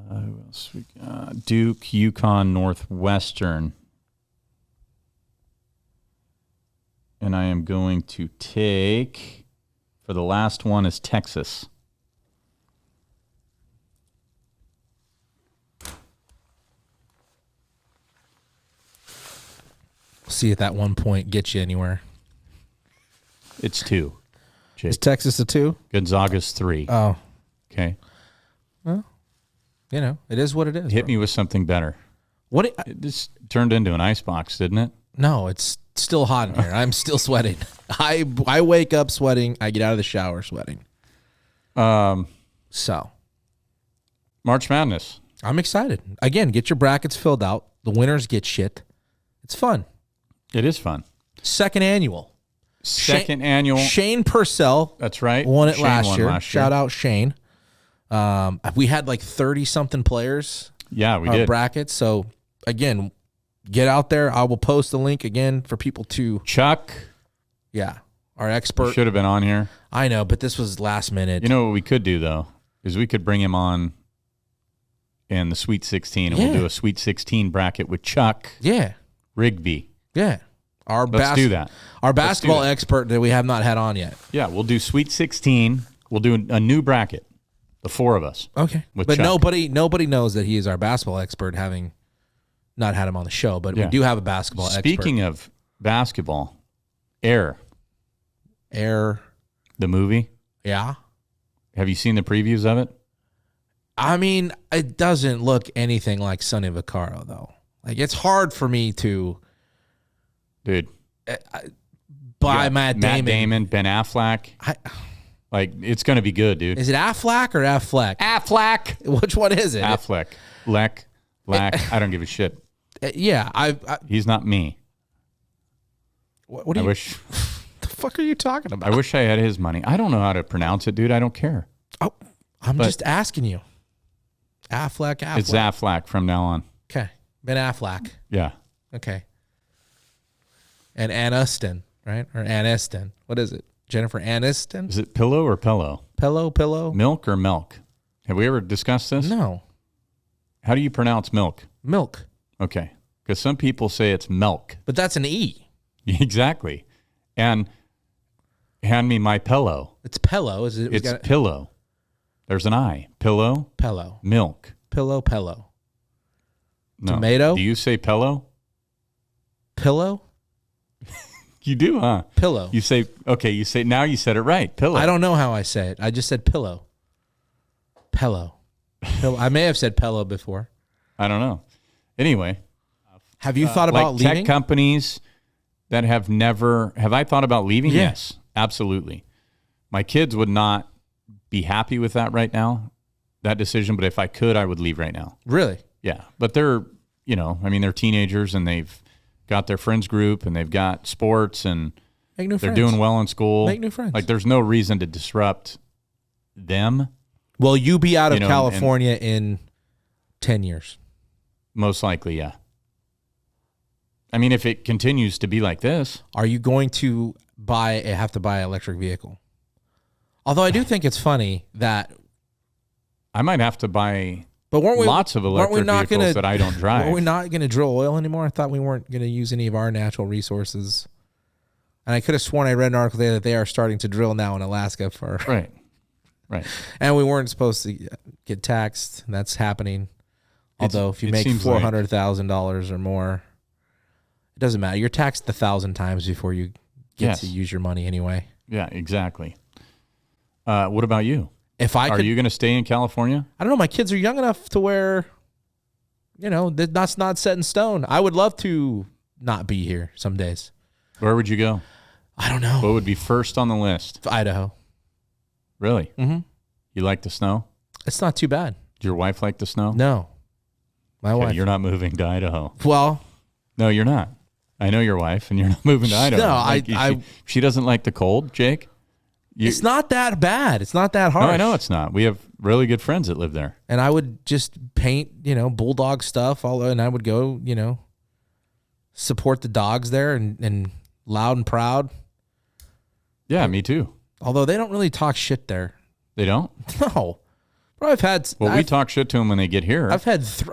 Speaker 3: Who else we got? Duke, UConn, Northwestern. And I am going to take, for the last one, is Texas.
Speaker 1: See if that 1 point gets you anywhere.
Speaker 3: It's 2. Jake.
Speaker 1: Is Texas a 2?
Speaker 3: Gonzaga's 3.
Speaker 1: Oh.
Speaker 3: Okay.
Speaker 1: Well, it is what it is.
Speaker 3: Hit me with something better.
Speaker 1: What?
Speaker 3: It just turned into an icebox, didn't it?
Speaker 1: No, it's still hot in here. I'm still sweating. I wake up sweating. I get out of the shower sweating. So.
Speaker 3: March Madness.
Speaker 1: I'm excited. Again, get your brackets filled out. The winners get shit. It's fun.
Speaker 3: It is fun.
Speaker 1: Second annual.
Speaker 3: Annual.
Speaker 1: Shane Purcell.
Speaker 3: That's right.
Speaker 1: Won it
Speaker 3: Shane
Speaker 1: last
Speaker 3: won
Speaker 1: year.
Speaker 3: last year.
Speaker 1: Shout out Shane. We had like 30-something players.
Speaker 3: Yeah, we did.
Speaker 1: Brackets. So, again, get out there. I will post the link again for people to.
Speaker 3: Chuck.
Speaker 1: Yeah. Our expert.
Speaker 3: Should have been on here.
Speaker 1: I know, but this was last minute.
Speaker 3: You know what we could do, though, is we could bring him on in the Sweet 16, and we'll do a Sweet 16 bracket with Chuck.
Speaker 1: Yeah.
Speaker 3: Rigby.
Speaker 1: Yeah.
Speaker 3: Let's do that.
Speaker 1: Our basketball expert that we have not had on yet.
Speaker 3: Yeah, we'll do Sweet 16. We'll do a new bracket, the 4 of us.
Speaker 1: Okay.
Speaker 3: With
Speaker 1: But
Speaker 3: Chuck.
Speaker 1: nobody knows that he is our basketball expert, having not had him on the show. But we do have a basketball expert.
Speaker 3: Speaking of basketball, Air, the movie.
Speaker 1: Yeah.
Speaker 3: Have you seen the previews of it?
Speaker 1: I mean, it doesn't look anything like Sonny Vaccaro, though. Like, it's hard for me to...
Speaker 3: Dude.
Speaker 1: By Matt
Speaker 3: Damon, Ben Affleck. It's going to be good, dude.
Speaker 1: Is it Affleck or Affleck?
Speaker 3: Affleck.
Speaker 1: Which one is it?
Speaker 3: Affleck. Lack. I don't give a shit.
Speaker 1: Yeah.
Speaker 3: He's not me.
Speaker 1: What do you...
Speaker 3: wish...
Speaker 1: the fuck are you talking about?
Speaker 3: I wish I had his money. I don't know how to pronounce it, dude. I don't care.
Speaker 1: Oh, I'm just asking you. Affleck.
Speaker 3: It's Affleck from now on.
Speaker 1: Okay. Ben Affleck.
Speaker 3: Yeah.
Speaker 1: Okay. And Aniston, right? Or Aniston. What is it? Jennifer Aniston.
Speaker 3: Is it pillow or pillow?
Speaker 1: Pillow.
Speaker 3: Milk or milk? Have we ever discussed this?
Speaker 1: No.
Speaker 3: How do you pronounce milk?
Speaker 1: Milk.
Speaker 3: Okay. Because some people say it's milk.
Speaker 1: But that's an E.
Speaker 3: Exactly. And hand me my pillow.
Speaker 1: It's pillow.
Speaker 3: It's pillow. There's an I. Pillow.
Speaker 1: Pillow.
Speaker 3: Milk.
Speaker 1: Pillow.
Speaker 3: No.
Speaker 1: Tomato.
Speaker 3: Do you say pillow?
Speaker 1: Pillow?
Speaker 3: You do, huh?
Speaker 1: Pillow.
Speaker 3: You say, now you said it right. Pillow.
Speaker 1: I don't know how I say it. I just said pillow. Pillow. I may have said pillow before.
Speaker 3: I don't know. Anyway.
Speaker 1: Have you thought about leaving?
Speaker 3: Tech companies that have I thought about leaving?
Speaker 1: Yeah.
Speaker 3: Yes, absolutely. My kids would not be happy with that right now, that decision. But if I could, I would leave right now.
Speaker 1: Really?
Speaker 3: Yeah. But they're teenagers and they've got their friends group and they've got sports and they're doing well in school.
Speaker 1: Make new friends.
Speaker 3: Like there's no reason to disrupt them.
Speaker 1: Will you be out of California in 10 years?
Speaker 3: Most likely, yeah. I mean, if it continues to be like this.
Speaker 1: Are you going to have to buy an electric vehicle? Although I do think it's funny that
Speaker 3: I might have to buy
Speaker 1: weren't we,
Speaker 3: lots of electric vehicles that I don't drive.
Speaker 1: Were we not going to drill oil anymore? I thought we weren't going to use any of our natural resources. And I could have sworn I read an article there that they are starting to drill now in Alaska for
Speaker 3: Right.
Speaker 1: And we weren't supposed to get taxed. And that's happening. Although if you make $400,000 or more, it doesn't matter. You're taxed 1,000 times before you get to use your money anyway.
Speaker 3: Yeah, exactly. What about you?
Speaker 1: Are
Speaker 3: you going to stay in California?
Speaker 1: I don't know. My kids are young enough to where, that's not set in stone. I would love to not be here some days.
Speaker 3: Where would you go?
Speaker 1: I don't know.
Speaker 3: What would be first on the list?
Speaker 1: Idaho.
Speaker 3: Really?
Speaker 1: Mm-hmm.
Speaker 3: You like the snow?
Speaker 1: It's not too bad.
Speaker 3: Does your wife like the snow?
Speaker 1: No. My wife.
Speaker 3: You're not moving to Idaho.
Speaker 1: Well.
Speaker 3: No, you're not. I know your wife, and you're not moving to Idaho.
Speaker 1: No,
Speaker 3: she doesn't like the cold, Jake?
Speaker 1: It's not that bad. It's not that hard.
Speaker 3: No, I know it's not. We have really good friends that live there.
Speaker 1: And I would just paint, bulldog stuff, and I would go, support the dogs there and loud and proud.
Speaker 3: Yeah, me too.
Speaker 1: Although they don't really talk shit there.
Speaker 3: They don't?
Speaker 1: No. Bro,
Speaker 3: we talk shit to them when they get here.
Speaker 1: I've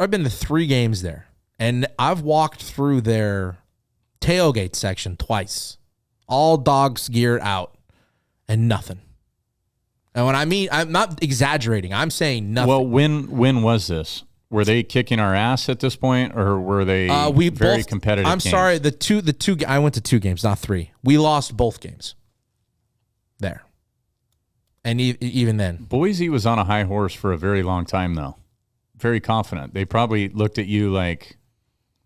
Speaker 1: been to 3 games there, and I've walked through their tailgate section twice. All dogs gear out. And nothing. And when I'm not exaggerating. I'm saying nothing.
Speaker 3: Well, when was this? Were they kicking our ass at this point, or were they very competitive?
Speaker 1: I'm
Speaker 3: games?
Speaker 1: sorry. The two. I went to 2 games, not 3. We lost both games. There. And even then,
Speaker 3: Boise was on a high horse for a very long time, though. Very confident. They probably looked at you like,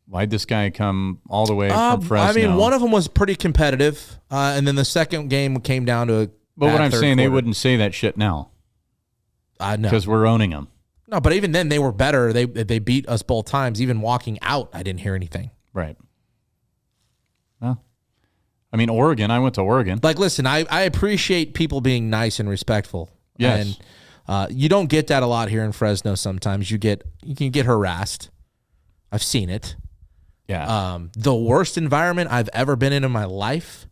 Speaker 3: why'd this guy come all the way from Fresno?
Speaker 1: I mean, one of them was pretty competitive, and then the second game came down to
Speaker 3: But what I'm saying, they
Speaker 1: quarter.
Speaker 3: wouldn't say that shit now.
Speaker 1: No.
Speaker 3: Because we're owning them.
Speaker 1: No, but even then, they were better. They beat us both times. Even walking out, I didn't hear anything.
Speaker 3: Right. Well, I mean, Oregon, I went to Oregon.
Speaker 1: Like, listen, I appreciate people being nice and respectful.
Speaker 3: Yes.
Speaker 1: And you don't get that a lot here in Fresno sometimes. You can get harassed. I've seen it.
Speaker 3: Yeah.
Speaker 1: The worst environment I've ever been in my life,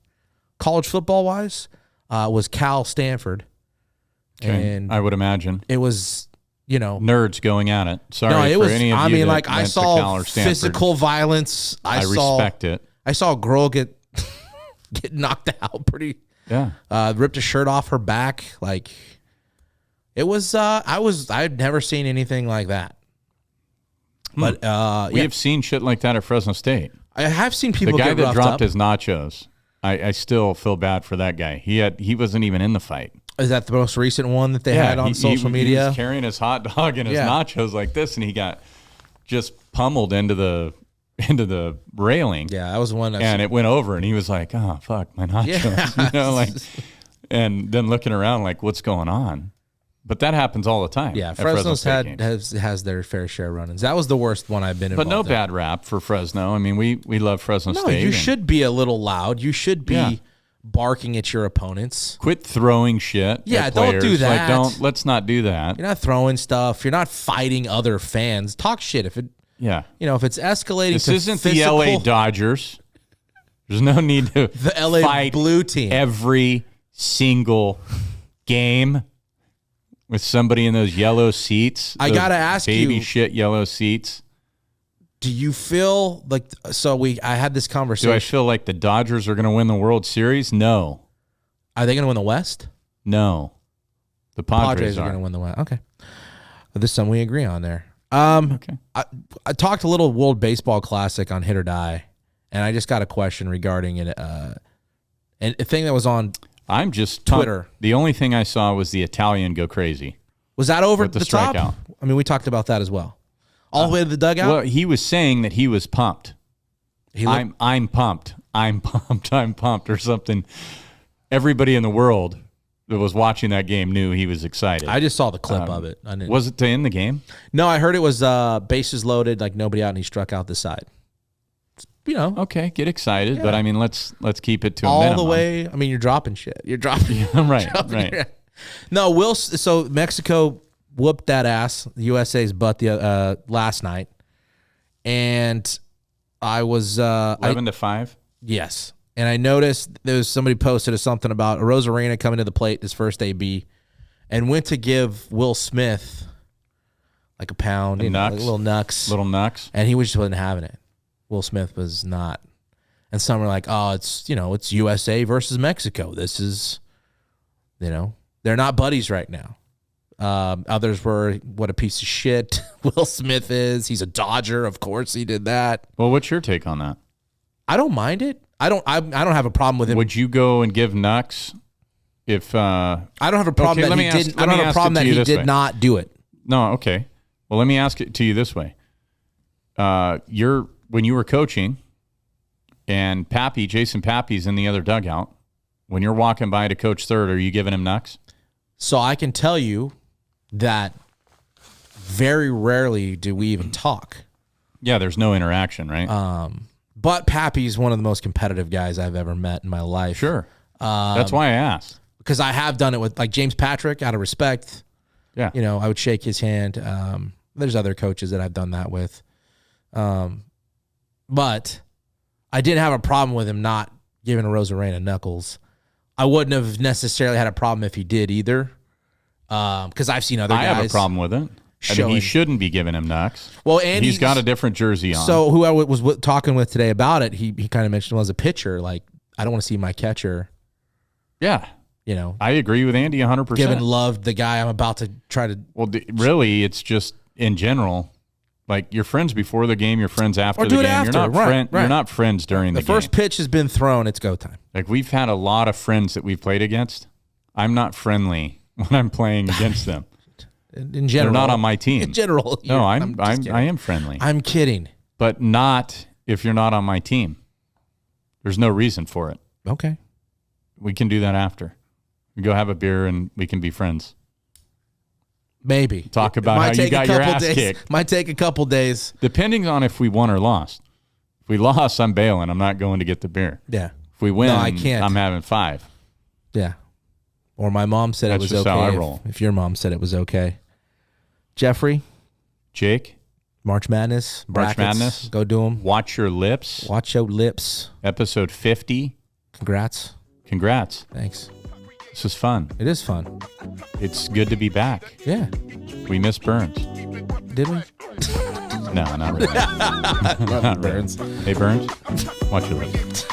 Speaker 1: college football wise, was Cal Stanford.
Speaker 3: Okay.
Speaker 1: And
Speaker 3: I would imagine
Speaker 1: it was,
Speaker 3: nerds going at it. Sorry
Speaker 1: no, it
Speaker 3: for
Speaker 1: was,
Speaker 3: any of you.
Speaker 1: I mean,
Speaker 3: that
Speaker 1: like I
Speaker 3: went to Cal
Speaker 1: saw
Speaker 3: or Stanford.
Speaker 1: physical violence.
Speaker 3: I respect it.
Speaker 1: I saw a girl get knocked out pretty.
Speaker 3: Yeah.
Speaker 1: Ripped a shirt off her back. Like it was. I've never seen anything like that. But
Speaker 3: we have seen shit like that at Fresno State.
Speaker 1: I have seen people.
Speaker 3: The guy
Speaker 1: get
Speaker 3: that dropped
Speaker 1: up.
Speaker 3: his nachos. I still feel bad for that guy. He wasn't even in the fight.
Speaker 1: Is that the most recent one that they had on social media?
Speaker 3: He was carrying his hot dog and his nachos like this, and he got just pummeled into the railing.
Speaker 1: Yeah, that was one.
Speaker 3: And it went over, and he was like, "Oh fuck, my nachos!"
Speaker 1: Yeah.
Speaker 3: And then looking around like, "What's going on?" But that happens all the time.
Speaker 1: Yeah, Fresno's has their fair share of run-ins. That was the worst one I've been involved in.
Speaker 3: But no bad rap for Fresno. I mean, we love Fresno State.
Speaker 1: No, you should be a little loud. You should be barking at your opponents.
Speaker 3: Quit throwing shit.
Speaker 1: Yeah,
Speaker 3: at
Speaker 1: don't
Speaker 3: players.
Speaker 1: do that.
Speaker 3: Let's not do that.
Speaker 1: You're not throwing stuff. You're not fighting other fans. Talk shit if it.
Speaker 3: Yeah.
Speaker 1: If it's escalating.
Speaker 3: This
Speaker 1: to
Speaker 3: isn't
Speaker 1: physical,
Speaker 3: the LA Dodgers. There's no need to
Speaker 1: the LA
Speaker 3: fight
Speaker 1: Blue team
Speaker 3: every single game with somebody in those yellow seats.
Speaker 1: I got to ask you.
Speaker 3: Baby shit yellow seats.
Speaker 1: Do you feel like, I had this conversation.
Speaker 3: Do I feel like the Dodgers are going to win the World Series? No.
Speaker 1: Are they going to win the West?
Speaker 3: No. The Padres
Speaker 1: are going
Speaker 3: are.
Speaker 1: to win the West. Okay. This is something we agree on there.
Speaker 3: Okay.
Speaker 1: I talked a little World Baseball Classic on Hit or Die, and I just got a question regarding it. And a thing that was on
Speaker 3: I'm just
Speaker 1: Twitter.
Speaker 3: The only thing I saw was the Italian go crazy.
Speaker 1: Was that over
Speaker 3: with the
Speaker 1: top?
Speaker 3: strikeout.
Speaker 1: I mean, we talked about that as well. All the way to the dugout?
Speaker 3: Well, he was saying that he was pumped. I'm pumped. I'm pumped. I'm pumped or something. Everybody in the world that was watching that game knew he was excited.
Speaker 1: I just saw the clip of it. I didn't.
Speaker 3: Was it to end the game?
Speaker 1: No, I heard it was bases loaded, like nobody out, and he struck out the side.
Speaker 3: Okay, get excited, but I mean, let's keep it to
Speaker 1: all
Speaker 3: a minimum.
Speaker 1: the way. I mean, you're dropping shit. You're dropping.
Speaker 3: Right.
Speaker 1: No, so Mexico whooped that ass, USA's butt the last night, and I was
Speaker 3: 11-5.
Speaker 1: Yes, and I noticed there was somebody posted something about Rosarena coming to the plate his first AB, and went to give Will Smith like a pound, like a little knucks, and he just wasn't having it. Will Smith was not. And some were like, oh, it's USA versus Mexico. This is, they're not buddies right now. Others were, what a piece of shit Will Smith is. He's a Dodger. Of course he did that.
Speaker 3: Well, what's your take on that?
Speaker 1: I don't mind it. I don't have a problem with him.
Speaker 3: Would you go and give Nux if I
Speaker 1: don't have a problem that he didn't. I don't have a problem that he did not do it.
Speaker 3: No, okay. Well, let me ask it to you this way. When you were coaching and Jason Pappy's in the other dugout, when you're walking by to coach third, are you giving him Nux?
Speaker 1: So I can tell you that very rarely do we even talk.
Speaker 3: Yeah, there's no interaction, right?
Speaker 1: But Pappy's one of the most competitive guys I've ever met in my life.
Speaker 3: Sure. That's why I asked.
Speaker 1: Because I have done it with like James Patrick out of respect.
Speaker 3: Yeah.
Speaker 1: I would shake his hand. There's other coaches that I've done that with. But I didn't have a problem with him not giving Rosarena knuckles. I wouldn't have necessarily had a problem if he did either. Because I've seen other guys.
Speaker 3: I have a problem with it. I mean, he shouldn't be giving him Nux.
Speaker 1: Well, and
Speaker 3: he's got a different jersey on.
Speaker 1: So who I was talking with today about it, he kind of mentioned, well, as a pitcher, like, I don't want to see my catcher.
Speaker 3: Yeah. I agree with Andy 100%.
Speaker 1: Giving love the guy I'm about to try to.
Speaker 3: Well, really, it's just in general. Like, you're friends before the game, you're friends after the game.
Speaker 1: After.
Speaker 3: You're not friends during the game.
Speaker 1: The first pitch has been thrown, it's go time.
Speaker 3: Like, we've had a lot of friends that we've played against. I'm not friendly when I'm playing against them.
Speaker 1: In general.
Speaker 3: They're not on my team.
Speaker 1: In general.
Speaker 3: No, I am friendly.
Speaker 1: I'm kidding.
Speaker 3: But not if you're not on my team. There's no reason for it.
Speaker 1: Okay.
Speaker 3: We can do that after. We go have a beer and we can be friends.
Speaker 1: Maybe.
Speaker 3: Talk about how you got your ass kicked.
Speaker 1: Might take a couple days.
Speaker 3: Depending on if we won or lost. If we lost, I'm bailing. I'm not going to get the beer.
Speaker 1: Yeah.
Speaker 3: If we win,
Speaker 1: I can't.
Speaker 3: I'm having 5.
Speaker 1: Yeah. Or my mom said
Speaker 3: That's
Speaker 1: it was
Speaker 3: just
Speaker 1: okay.
Speaker 3: how I roll.
Speaker 1: If your mom said it was okay. Jeffrey.
Speaker 3: Jake.
Speaker 1: March Madness.
Speaker 3: March Madness.
Speaker 1: Go do them.
Speaker 3: Watch your lips.
Speaker 1: Watch your lips.
Speaker 3: Episode 50.
Speaker 1: Congrats. Thanks.
Speaker 3: This is fun.
Speaker 1: It is fun.
Speaker 3: It's good to be back.
Speaker 1: Yeah.
Speaker 3: We miss Burns.
Speaker 1: Did we?
Speaker 3: No, not really.
Speaker 1: Love you, Burns.
Speaker 3: Hey, Burns. Watch your lips.